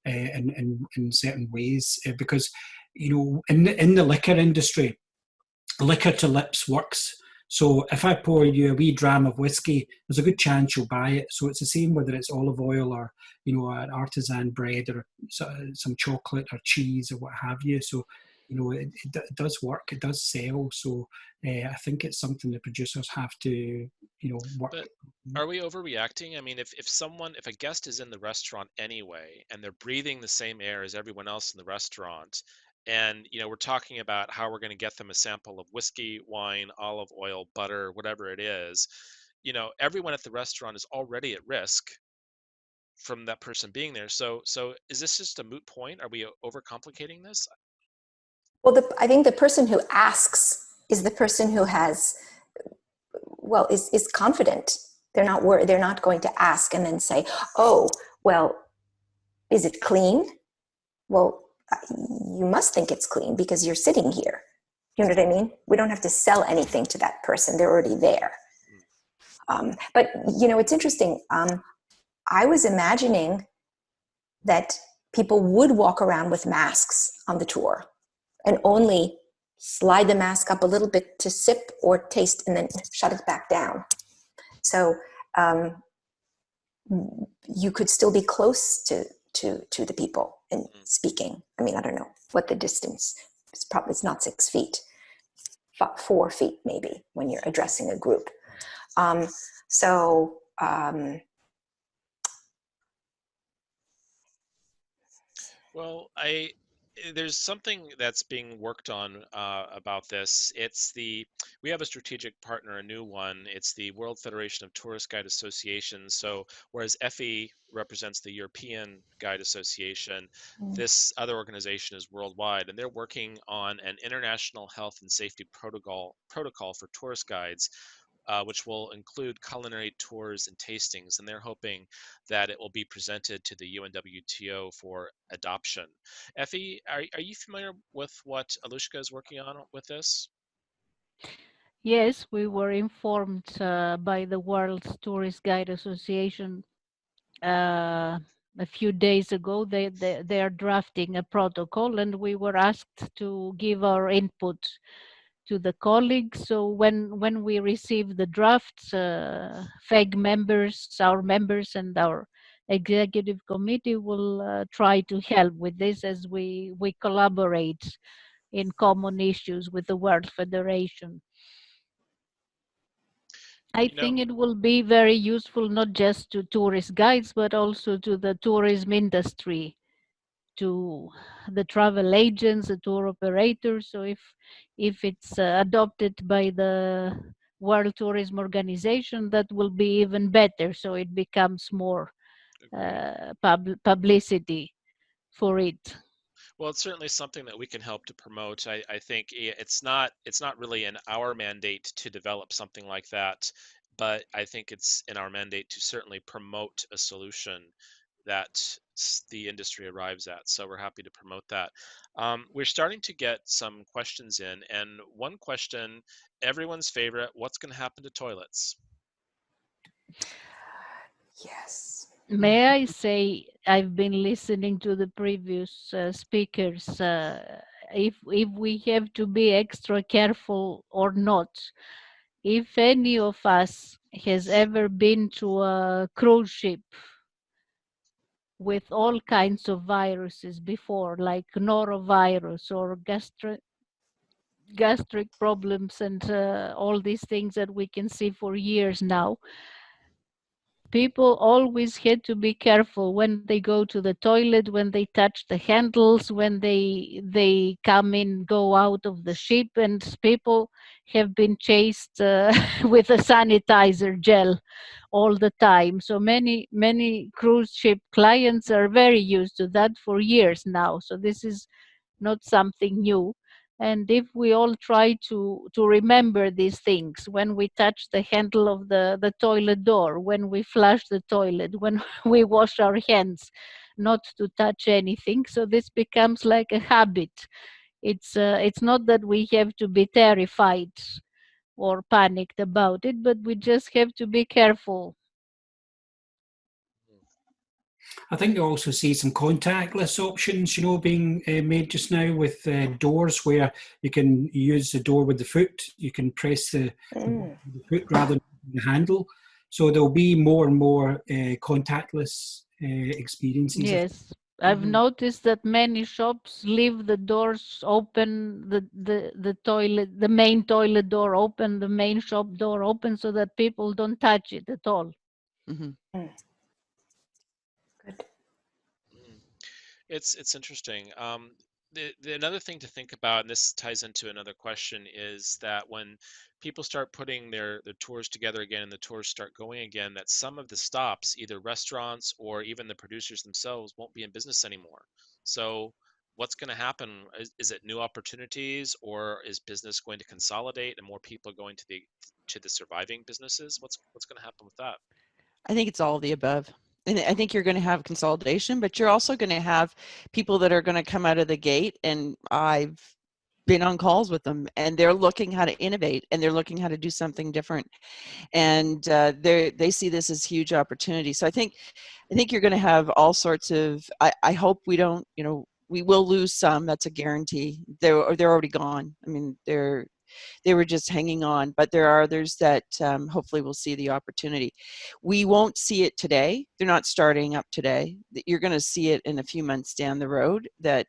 Speaker 3: in certain ways, because in the liquor industry, liquor to lips works. So if I pour you a wee dram of whiskey, there's a good chance you'll buy it. So it's the same whether it's olive oil or, an artisan bread or some chocolate or cheese or what have you. So it does work, it does sell. So I think it's something the producers have to, work.
Speaker 1: But are we overreacting? I mean, if a guest is in the restaurant anyway, and they're breathing the same air as everyone else in the restaurant, and we're talking about how we're going to get them a sample of whiskey, wine, olive oil, butter, whatever it is, everyone at the restaurant is already at risk from that person being there. So is this just a moot point? Are we overcomplicating this?
Speaker 5: Well, I think the person who asks is the person who has, is confident. They're not going to ask and then say, oh, well, is it clean? Well, you must think it's clean because you're sitting here. You know what I mean? We don't have to sell anything to that person. They're already there. But, it's interesting. I was imagining that people would walk around with masks on the tour and only slide the mask up a little bit to sip or taste and then shut it back down. So you could still be close to the people and speaking. I mean, I don't know what the distance is. Probably it's not 6 feet, 4 feet maybe when you're addressing a group.
Speaker 1: Well, there's something that's being worked on about this. We have a strategic partner, a new one. It's the World Federation of Tourist Guide Associations. So whereas FE represents the European Guide Association, this other organization is worldwide, and they're working on an international health and safety protocol for tourist guides, which will include culinary tours and tastings, and they're hoping that it will be presented to the UNWTO for adoption. Effie, are you familiar with what Alushka is working on with this?
Speaker 4: Yes, we were informed by the World Tourist Guide Association a few days ago. They are drafting a protocol, and we were asked to give our input to the colleagues. So when we receive the drafts, FEG members, our members and our executive committee will try to help with this as we collaborate in common issues with the World Federation. I think it will be very useful not just to tourist guides, but also to the tourism industry, to the travel agents, the tour operators. So if it's adopted by the World Tourism Organization, that will be even better. So it becomes more publicity for it.
Speaker 1: Well, it's certainly something that we can help to promote. I think it's not really in our mandate to develop something like that, but I think it's in our mandate to certainly promote a solution that the industry arrives at. So we're happy to promote that. We're starting to get some questions in, and one question, everyone's favorite: what's going to happen to toilets?
Speaker 5: Yes.
Speaker 4: May I say, I've been listening to the previous speakers. If we have to be extra careful or not, if any of us has ever been to a cruise ship with all kinds of viruses before, like norovirus or gastric problems and all these things that we can see for years now, people always had to be careful when they go to the toilet, when they touch the handles, when they come in, go out of the ship, and people have been chased with a sanitizer gel all the time. So many cruise ship clients are very used to that for years now. So this is not something new. And if we all try to remember these things, when we touch the handle of the toilet door, when we flush the toilet, when we wash our hands, not to touch anything. So this becomes like a habit. It's not that we have to be terrified or panicked about it, but we just have to be careful.
Speaker 3: I think you also see some contactless options, being made just now with doors where you can use the door with the foot. You can press the foot rather than the handle. So there'll be more and more contactless experiences.
Speaker 4: Yes. I've
Speaker 2: Mhm.
Speaker 4: noticed that many shops leave the doors open, the toilet, the main toilet door open, the main shop door open, so that people don't touch it at all.
Speaker 2: Mhm.
Speaker 5: Good.
Speaker 1: Mm. It's interesting. Another thing to think about, and this ties into another question, is that when people start putting their tours together again and the tours start going again, that some of the stops, either restaurants or even the producers themselves, won't be in business anymore. So what's going to happen? Is it new opportunities, or is business going to consolidate and more people are going to the surviving businesses? What's going to happen with that?
Speaker 2: I think it's all of the above. And I think you're going to have consolidation, but you're also going to have people that are going to come out of the gate. And I've been on calls with them, and they're looking how to innovate, and they're looking how to do something different. And they see this as huge opportunity. So I think you're going to have all sorts of. I hope we don't. You know, we will lose some. That's a guarantee. They're already gone. I mean, they were just hanging on, but there are others that hopefully will see the opportunity. We won't see it today. They're not starting up today. You're going to see it in a few months down the road that,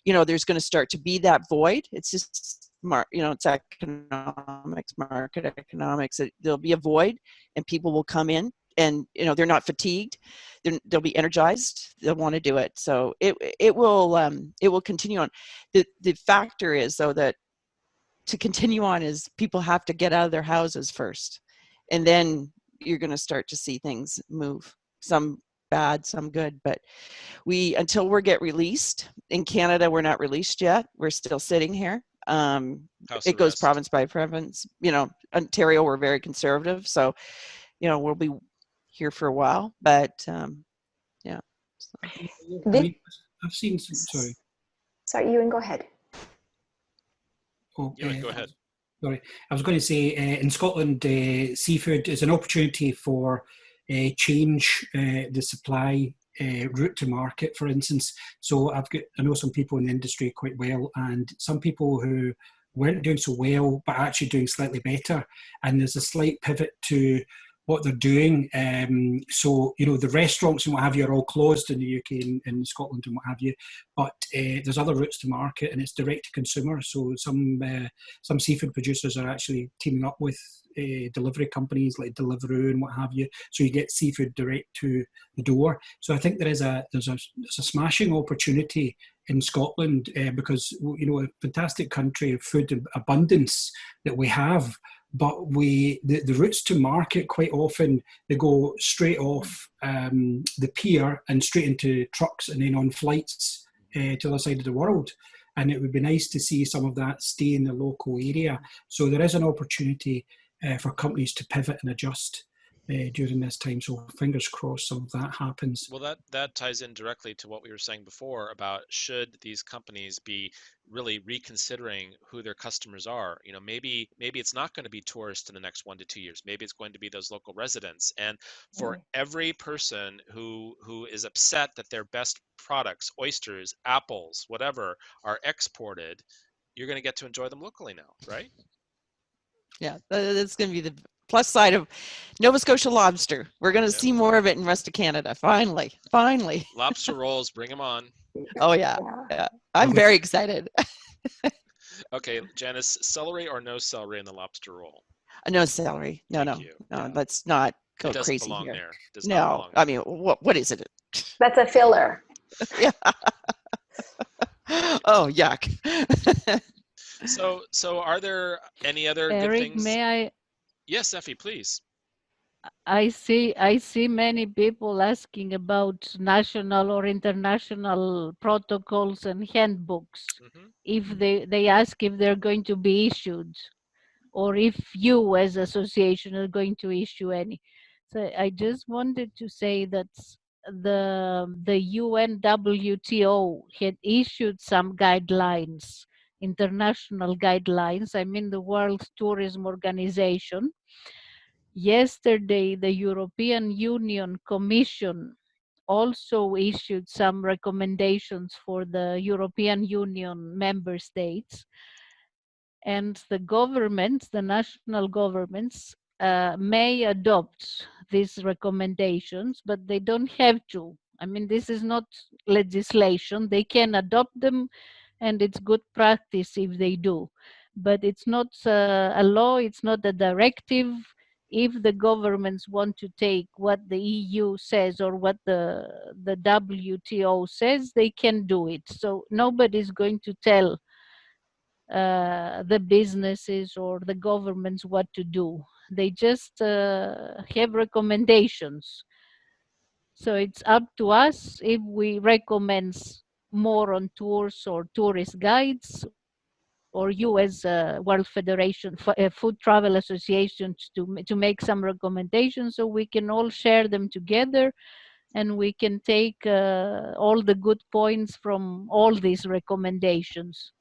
Speaker 2: you know, there's going to start to be that void. It's just, you know, it's economics, market economics. There'll be a void and people will come in and, you know, they're not fatigued. They'll be energized. They'll want to do it. So it will continue on. The factor is though that to continue on is people have to get out of their houses first, and then you're going to start to see things move, some bad, some good. But until we get released in Canada, we're not released yet. We're still sitting here.
Speaker 1: House
Speaker 2: It goes
Speaker 1: arrest.
Speaker 2: province by province. You know, Ontario, we're very conservative, so you know we'll be here for a while. But yeah. So.
Speaker 3: I mean, I've seen some.
Speaker 5: Sorry, Ewan, go ahead.
Speaker 3: Oh,
Speaker 1: Ewan, go ahead.
Speaker 3: Sorry, I was going to say in Scotland, seafood is an opportunity for change the supply route to market, for instance. So I know some people in the industry quite well, and some people who weren't doing so well, but actually doing slightly better. And there's a slight pivot to what they're doing. So, you know, the restaurants and what have you are all closed in the UK and in Scotland and what have you. But there's other routes to market, and it's direct to consumer. So some seafood producers are actually teaming up with delivery companies like Deliveroo and what have you. So you get seafood direct to the door. So I think there's a smashing opportunity in Scotland because, you know, a fantastic country of food abundance that we have. But the routes to market quite often, they go straight off the pier and straight into trucks and then on flights to the other side of the world. And it would be nice to see some of that stay in the local area. So there is an opportunity for companies to pivot and adjust during this time. So fingers crossed some of that happens.
Speaker 1: Well, that ties in directly to what we were saying before about should these companies be really reconsidering who their customers are. You know, maybe it's not going to be tourists in the next 1 to 2 years. Maybe it's going to be those local residents. And for every person who is upset that their best products, oysters, apples, whatever, are exported, you're going to get to enjoy them locally now, right?
Speaker 2: Yeah, that's going to be the plus side of Nova Scotia lobster. We're going to see more of it in the rest of Canada. Finally.
Speaker 1: Lobster rolls, bring them on.
Speaker 2: Oh, yeah. I'm very excited.
Speaker 1: Okay, Janice, celery or no celery in the lobster roll?
Speaker 2: No celery. No, let's not go
Speaker 1: it doesn't
Speaker 2: crazy
Speaker 1: belong
Speaker 2: here.
Speaker 1: There. It does not belong
Speaker 2: I mean, what is it?
Speaker 5: That's a filler.
Speaker 2: Yeah. Oh, yuck.
Speaker 1: So are there any other
Speaker 4: Eric,
Speaker 1: good things?
Speaker 4: may I?
Speaker 1: Yes, Effie, please.
Speaker 4: I see many people asking about national or international protocols and handbooks.
Speaker 1: Mm-hmm.
Speaker 4: If they ask if they're going to be issued, or if you as association are going to issue any. So I just wanted to say that the UNWTO had issued some guidelines, international guidelines. I mean the World Tourism Organization. Yesterday, the European Union Commission also issued some recommendations for the European Union member states. And the governments, the national governments, may adopt these recommendations, but they don't have to. I mean, this is not legislation. They can adopt them, and it's good practice if they do. But it's not a law, it's not a directive. If the governments want to take what the EU says or what the WTO says, they can do it. So nobody's going to tell the businesses or the governments what to do. They just have recommendations. So it's up to us if we recommend more on tours or tourist guides, or you as World Federation, Food Travel Associations, to make some recommendations, so we can all share them together, and we can take all the good points from all these recommendations.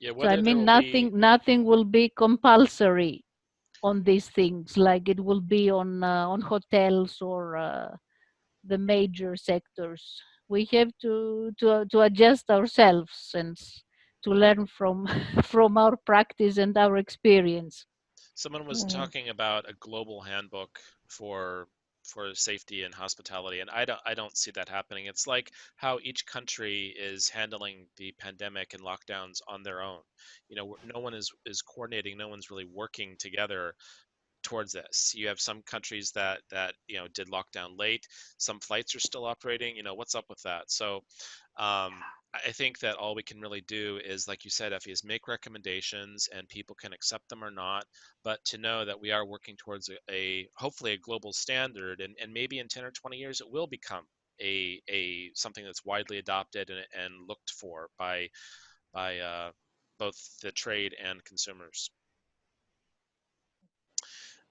Speaker 1: Yeah,
Speaker 4: So I
Speaker 1: whether there
Speaker 4: mean,
Speaker 1: will be
Speaker 4: nothing will be compulsory on these things, like it will be on hotels or the major sectors. We have to adjust ourselves and to learn from from our practice and our experience.
Speaker 1: someone was talking about a global handbook for safety and hospitality, and I don't see that happening. It's like how each country is handling the pandemic and lockdowns on their own. You know, no one is coordinating, no one's really working together towards this. You have some countries that did lockdown late. Some flights are still operating. What's up with that? So I think that all we can really do is, like you said, Effie, is make recommendations, and people can accept them or not. But to know that we are working towards a hopefully a global standard, and maybe in 10 or 20 years it will become a something that's widely adopted and looked for by both the trade and consumers.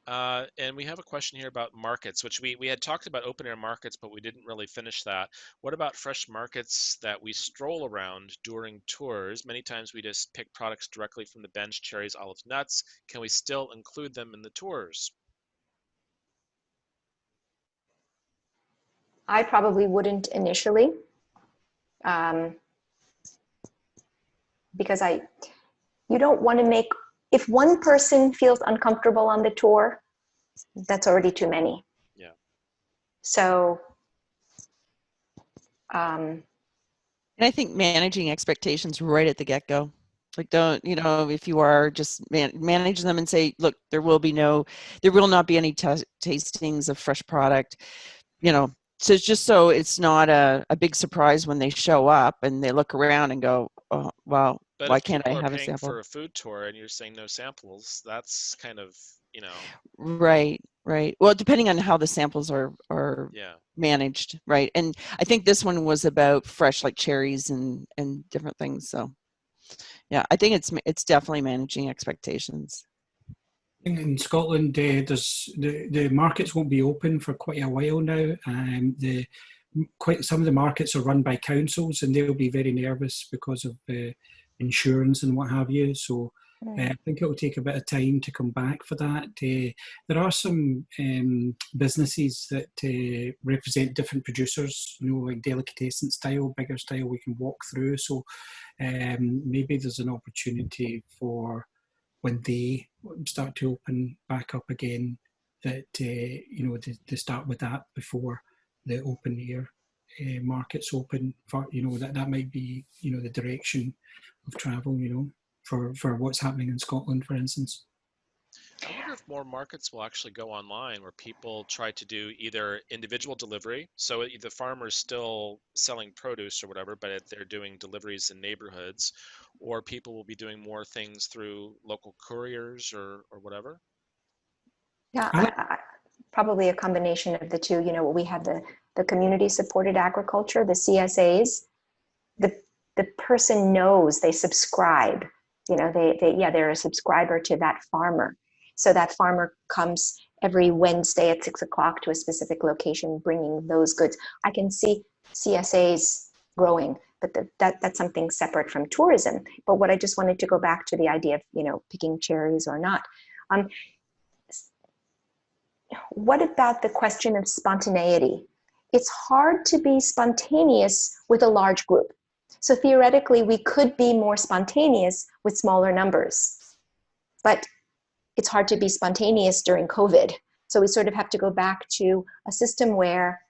Speaker 1: And we have a question here about markets, which we had talked about open air markets, but we didn't really finish that. What about fresh markets that we stroll around during tours? Many times we just pick products directly from the bench, cherries, olives, nuts. Can we still include them in the tours?
Speaker 5: I probably wouldn't initially, because you don't want to make, if one person feels uncomfortable on the tour, that's already too many.
Speaker 1: Yeah.
Speaker 2: So, and I think managing expectations right at the get-go. Like, don't, if you are just manage them and say, look, there will not be any tastings of fresh product, so it's just so it's not a big surprise when they show up and they look around and go, oh, well,
Speaker 1: But
Speaker 2: why
Speaker 1: if
Speaker 2: can't I
Speaker 1: people are
Speaker 2: have a
Speaker 1: paying
Speaker 2: sample?
Speaker 1: for a food tour and you're saying no samples, that's kind of,
Speaker 2: Right. Well, depending on how the samples are
Speaker 1: yeah.
Speaker 2: managed, right? And I think this one was about fresh, like cherries and different things. So, yeah, I think it's definitely managing expectations.
Speaker 3: In Scotland, there's the markets won't be open for quite a while now. Some of the markets are run by councils, and they'll be very nervous because of insurance and what have you. So I think it will take a bit of time to come back for that. There are some businesses that represent different producers, like delicatessen style, bigger style, we can walk through. So maybe there's an opportunity for, when they start to open back up again, that to start with that before the open air markets open. For that might be the direction of travel. For what's happening in Scotland, for instance.
Speaker 1: I wonder if more markets will actually go online, where people try to do either individual delivery, so the farmer's still selling produce or whatever, but they're doing deliveries in neighborhoods, or people will be doing more things through local couriers or whatever.
Speaker 5: Yeah, probably a combination of the two. We have the community supported agriculture, the CSAs. The person knows, they subscribe. They're a subscriber to that farmer. So that farmer comes every Wednesday at 6 o'clock to a specific location, bringing those goods. I can see CSAs growing, but that's something separate from tourism. But what I just wanted to go back to the idea of, picking cherries or not. What about the question of spontaneity? It's hard to be spontaneous with a large group. So theoretically, we could be more spontaneous with smaller numbers. But it's hard to be spontaneous during COVID. So we sort of have to go back to a system where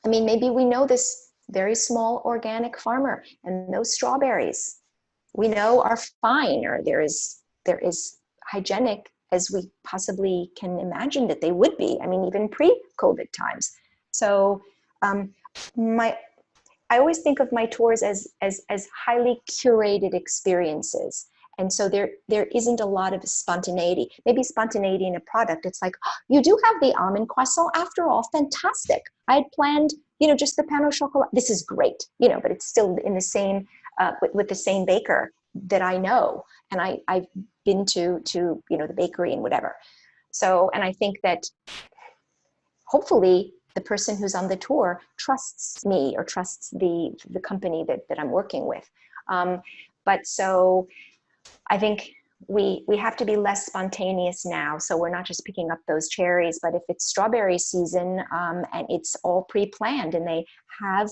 Speaker 5: I mean, maybe we know this very small organic farmer, and those strawberries we know are fine, or they're as hygienic as we possibly can imagine that they would be. I mean, even pre-COVID times. So I always think of my tours as highly curated experiences. And so there isn't a lot of spontaneity. Maybe spontaneity in a product. It's like, oh, you do have the almond croissant after all, fantastic. I had planned, just the pain au chocolat. This is great, but it's still in the same, with the same baker that I know. And I've been to the bakery and whatever. So, and I think that hopefully the person who's on the tour trusts me or trusts the company that I'm working with. But so I think we have to be less spontaneous now. So we're not just picking up those cherries, but if it's strawberry season and it's all pre-planned and they have,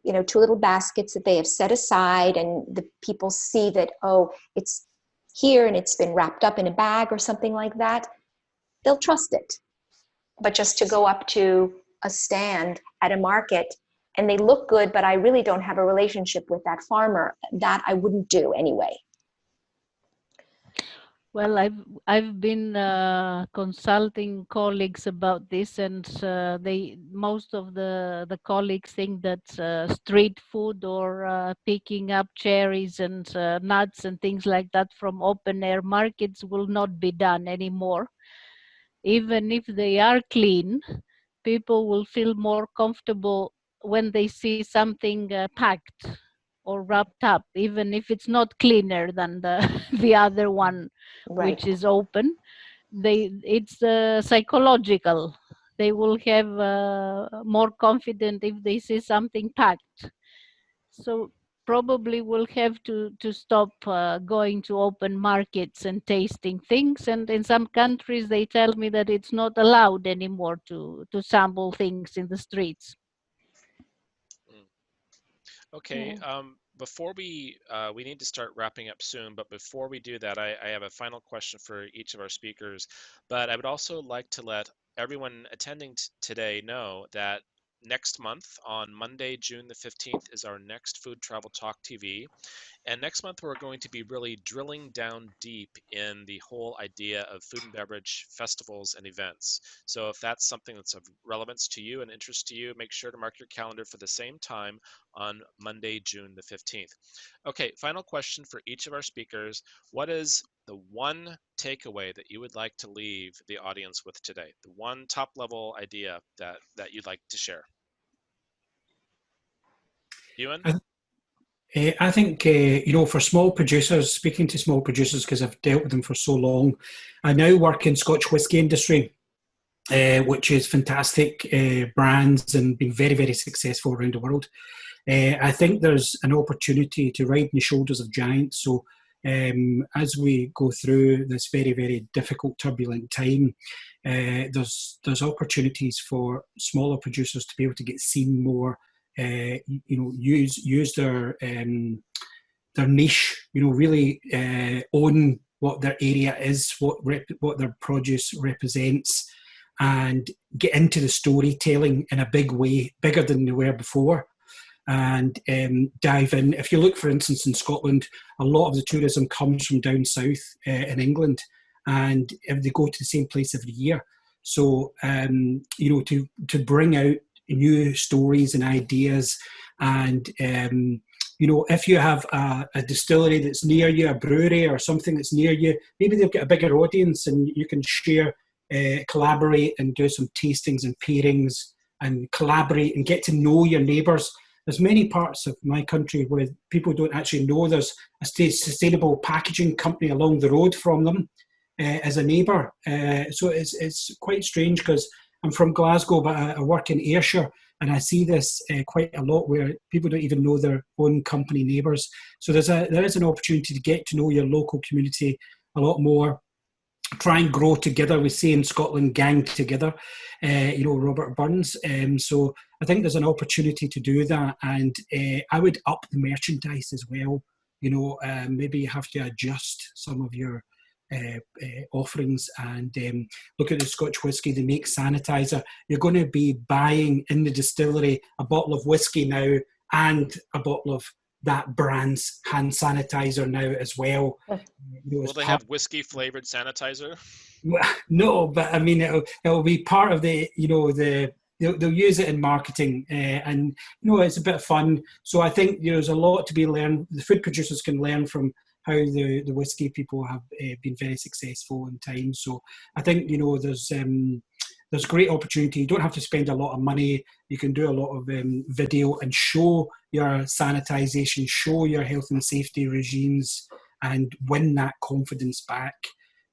Speaker 5: 2 little baskets that they have set aside, and the people see that, oh, it's here and it's been wrapped up in a bag or something like that, they'll trust it. But just to go up to a stand at a market and they look good, but I really don't have a relationship with that farmer, that I wouldn't do anyway.
Speaker 4: Well, I've been consulting colleagues about this, and most of the colleagues think that street food or picking up cherries and nuts and things like that from open air markets will not be done anymore. Even if they are clean, people will feel more comfortable when they see something packed or wrapped up, even if it's not cleaner than the other one,
Speaker 5: Right.
Speaker 4: which is open. It's psychological. They will have more confidence if they see something packed. So probably we'll have to stop going to open markets and tasting things. And in some countries, they tell me that it's not allowed anymore to sample things in the streets.
Speaker 1: Okay. Before we need to start wrapping up soon, but before we do that, I have a final question for each of our speakers. But I would also like to let everyone attending today know that next month, on Monday, June the 15th, is our next Food Travel Talk TV. And next month, we're going to be really drilling down deep in the whole idea of food and beverage festivals and events. So if that's something that's of relevance to you and interest to you, make sure to mark your calendar for the same time on Monday, June the 15th. Okay, final question for each of our speakers. What is the one takeaway that you would like to leave the audience with today? The one top level idea that you'd like to share? Ewan?
Speaker 3: I think, for small producers, speaking to small producers, because I've dealt with them for so long, I now work in Scotch whisky industry, which is fantastic brands and been very, very successful around the world. I think there's an opportunity to ride on the shoulders of giants. So as we go through this very, very difficult, turbulent time, there's opportunities for smaller producers to be able to get seen more, use their niche, really own what their area is, what their produce represents, and get into the storytelling in a big way, bigger than they were before, and dive in. If you look, for instance, in Scotland, a lot of the tourism comes from down south in England, and they go to the same place every year. So, to bring out new stories and ideas, and if you have a distillery that's near you, a brewery or something that's near you, maybe they've got a bigger audience and you can share, collaborate and do some tastings and pairings and collaborate and get to know your neighbours. There's many parts of my country where people don't actually know there's a sustainable packaging company along the road from them as a neighbour. So it's quite strange, because I'm from Glasgow, but I work in Ayrshire, and I see this quite a lot where people don't even know their own company neighbours. So there is an opportunity to get to know your local community a lot more. Try and grow together. We say in Scotland, gang together, Robert Burns. So I think there's an opportunity to do that. And I would up the merchandise as well. Maybe you have to adjust some of your offerings, and look at the Scotch whisky. They make sanitizer. You're going to be buying in the distillery a bottle of whisky now and a bottle of that brand's hand sanitizer now as well.
Speaker 1: Will they have whiskey flavored sanitizer?
Speaker 3: No, but I mean it'll be part of the they'll use it in marketing, and it's a bit of fun. So I think there's a lot to be learned. The food producers can learn from how the whiskey people have been very successful in time. So I think there's great opportunity. You don't have to spend a lot of money. You can do a lot of video and show your sanitization, show your health and safety regimes, and win that confidence back,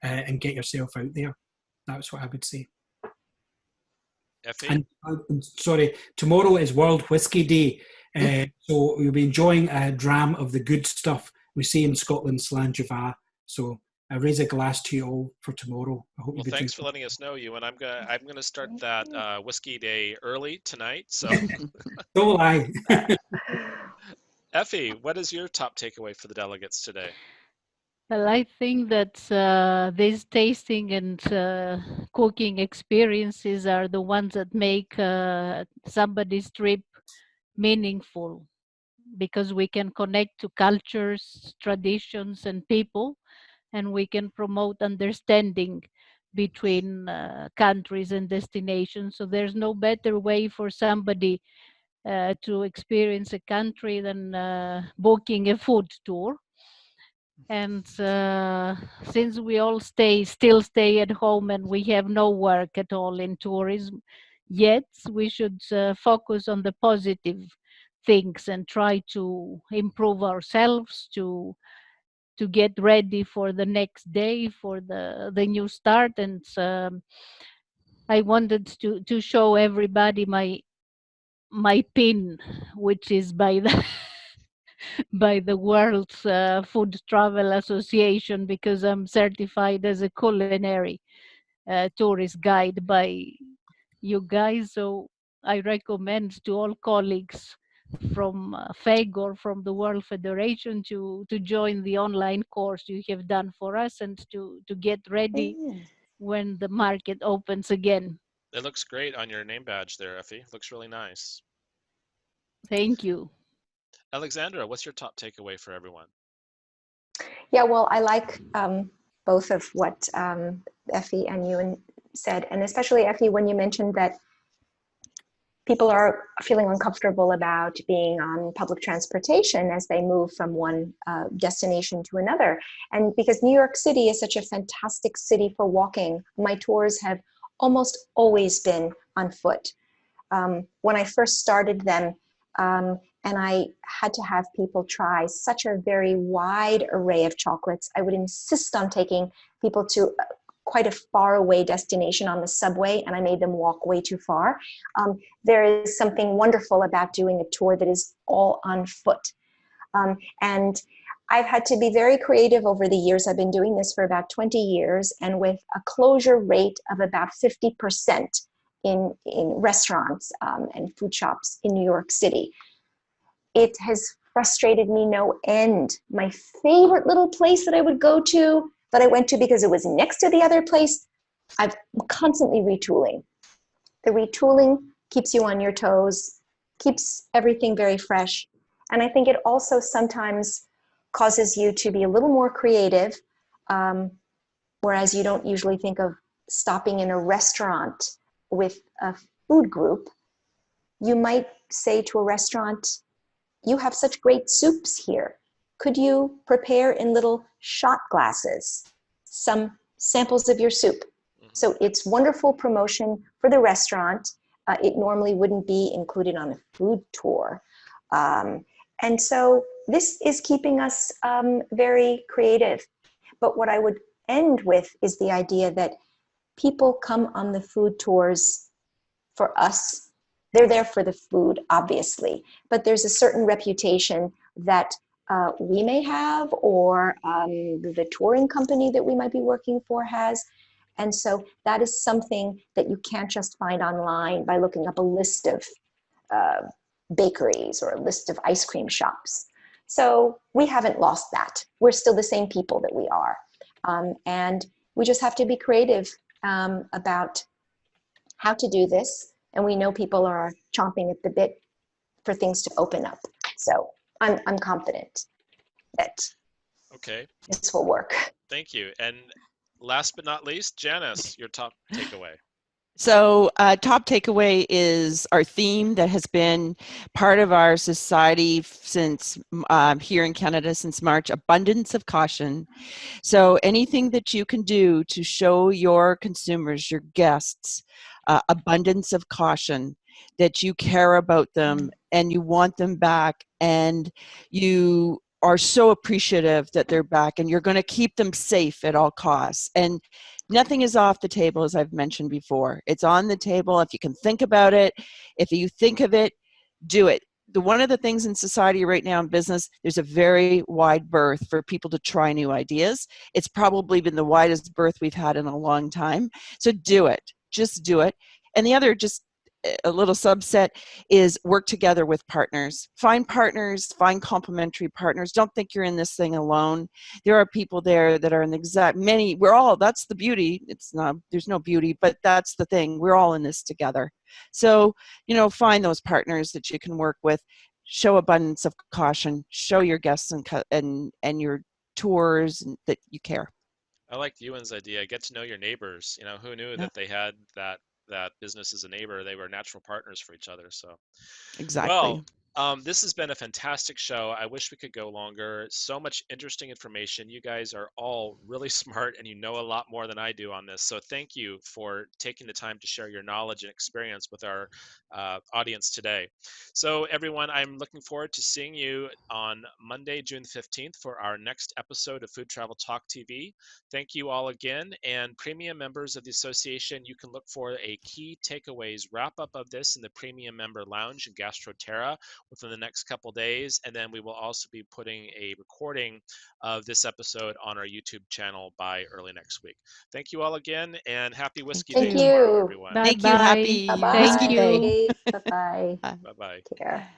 Speaker 3: and get yourself out there. That's what I would say.
Speaker 1: Effie?
Speaker 3: And sorry, tomorrow is World Whisky Day, so we'll be enjoying a dram of the good stuff. We say in Scotland, Slanjava. So I raise a glass to you all for tomorrow. I hope
Speaker 1: well, thanks for letting us know, Ewan. I'm gonna start that Whiskey Day early tonight. So.
Speaker 3: So will I.
Speaker 1: Effie, what is your top takeaway for the delegates today?
Speaker 4: Well, I think that these tasting and cooking experiences are the ones that make somebody's trip meaningful, because we can connect to cultures, traditions, and people, and we can promote understanding between countries and destinations. So there's no better way for somebody to experience a country than booking a food tour. And since we all still stay at home and we have no work at all in tourism yet, we should focus on the positive things and try to improve ourselves, to get ready for the next day, for the new start. And I wanted to show everybody my pin, which is by the by the World Food Travel Association, because I'm certified as a culinary tourist guide by you guys. So I recommend to all colleagues from FEG or from the World Federation to join the online course you have done for us, and to get ready when the market opens again.
Speaker 1: It looks great on your name badge there, Effie. Looks really nice.
Speaker 4: Thank you.
Speaker 1: Alexandra, what's your top takeaway for everyone?
Speaker 5: Yeah, well, I like both of what Effie and Ewan said, and especially Effie, when you mentioned that people are feeling uncomfortable about being on public transportation as they move from one destination to another. And because New York City is such a fantastic city for walking, my tours have almost always been on foot. When I first started them, and I had to have people try such a very wide array of chocolates, I would insist on taking people to quite a far away destination on the subway, and I made them walk way too far. There is something wonderful about doing a tour that is all on foot. And I've had to be very creative over the years. I've been doing this for about 20 years, and with a closure rate of about 50% in restaurants and food shops in New York City. It has frustrated me no end. My favorite little place that I would go to, that I went to because it was next to the other place, I'm constantly retooling. The retooling keeps you on your toes, keeps everything very fresh. And I think it also sometimes causes you to be a little more creative, whereas you don't usually think of stopping in a restaurant with a food group. You might say to a restaurant, "You have such great soups here. Could you prepare in little shot glasses some samples of your soup?" So it's wonderful promotion for the restaurant. It normally wouldn't be included on a food tour. And so this is keeping us very creative. But what I would end with is the idea that people come on the food tours for us. They're there for the food, obviously, but there's a certain reputation that we may have, or the touring company that we might be working for has. And so that is something that you can't just find online by looking up a list of bakeries or a list of ice cream shops. So we haven't lost that. We're still the same people that we are. And we just have to be creative about how to do this. And we know people are chomping at the bit for things to open up. So I'm confident that
Speaker 1: Okay,
Speaker 5: this will work.
Speaker 1: thank you. And last but not least, Janice, your top takeaway.
Speaker 2: So top takeaway is our theme that has been part of our society since here in Canada since March, abundance of caution. So anything that you can do to show your consumers, your guests, abundance of caution, that you care about them and you want them back and you are so appreciative that they're back and you're going to keep them safe at all costs. And nothing is off the table, as I've mentioned before. It's on the table. If you can think about it, if you think of it, do it. One of the things in society right now in business, there's a very wide berth for people to try new ideas. It's probably been the widest berth we've had in a long time. So do it. Just do it. And the other, just a little subset, is work together with partners. Find partners, find complementary partners. Don't think you're in this thing alone. There are people there that are in the exact, we're all, that's the beauty. It's not, there's no beauty, but that's the thing. We're all in this together. So, find those partners that you can work with. Show abundance of caution. Show your guests and your tours that you care.
Speaker 1: I liked Ewan's idea. Get to know your neighbors. Who knew that they had that business as a neighbor? They were natural partners for each other. So,
Speaker 2: Exactly.
Speaker 1: well, this has been a fantastic show. I wish we could go longer. So much interesting information. You guys are all really smart and you know a lot more than I do on this. So thank you for taking the time to share your knowledge and experience with our audience today. So everyone, I'm looking forward to seeing you on Monday, June 15th for our next episode of Food Travel Talk TV. Thank you all again. And premium members of the association, you can look for a key takeaways wrap up of this in the premium member lounge in GastroTerra within the next couple days. And then we will also be putting a recording of this episode on our YouTube channel by early next week. Thank you all again and happy Whiskey Day
Speaker 5: Thank
Speaker 1: tomorrow,
Speaker 5: you.
Speaker 1: everyone.
Speaker 4: Bye
Speaker 2: Thank you.
Speaker 4: bye.
Speaker 2: Happy
Speaker 5: Bye-bye.
Speaker 2: Whiskey Day.
Speaker 5: Bye-bye.
Speaker 1: Bye-bye.
Speaker 5: Take care.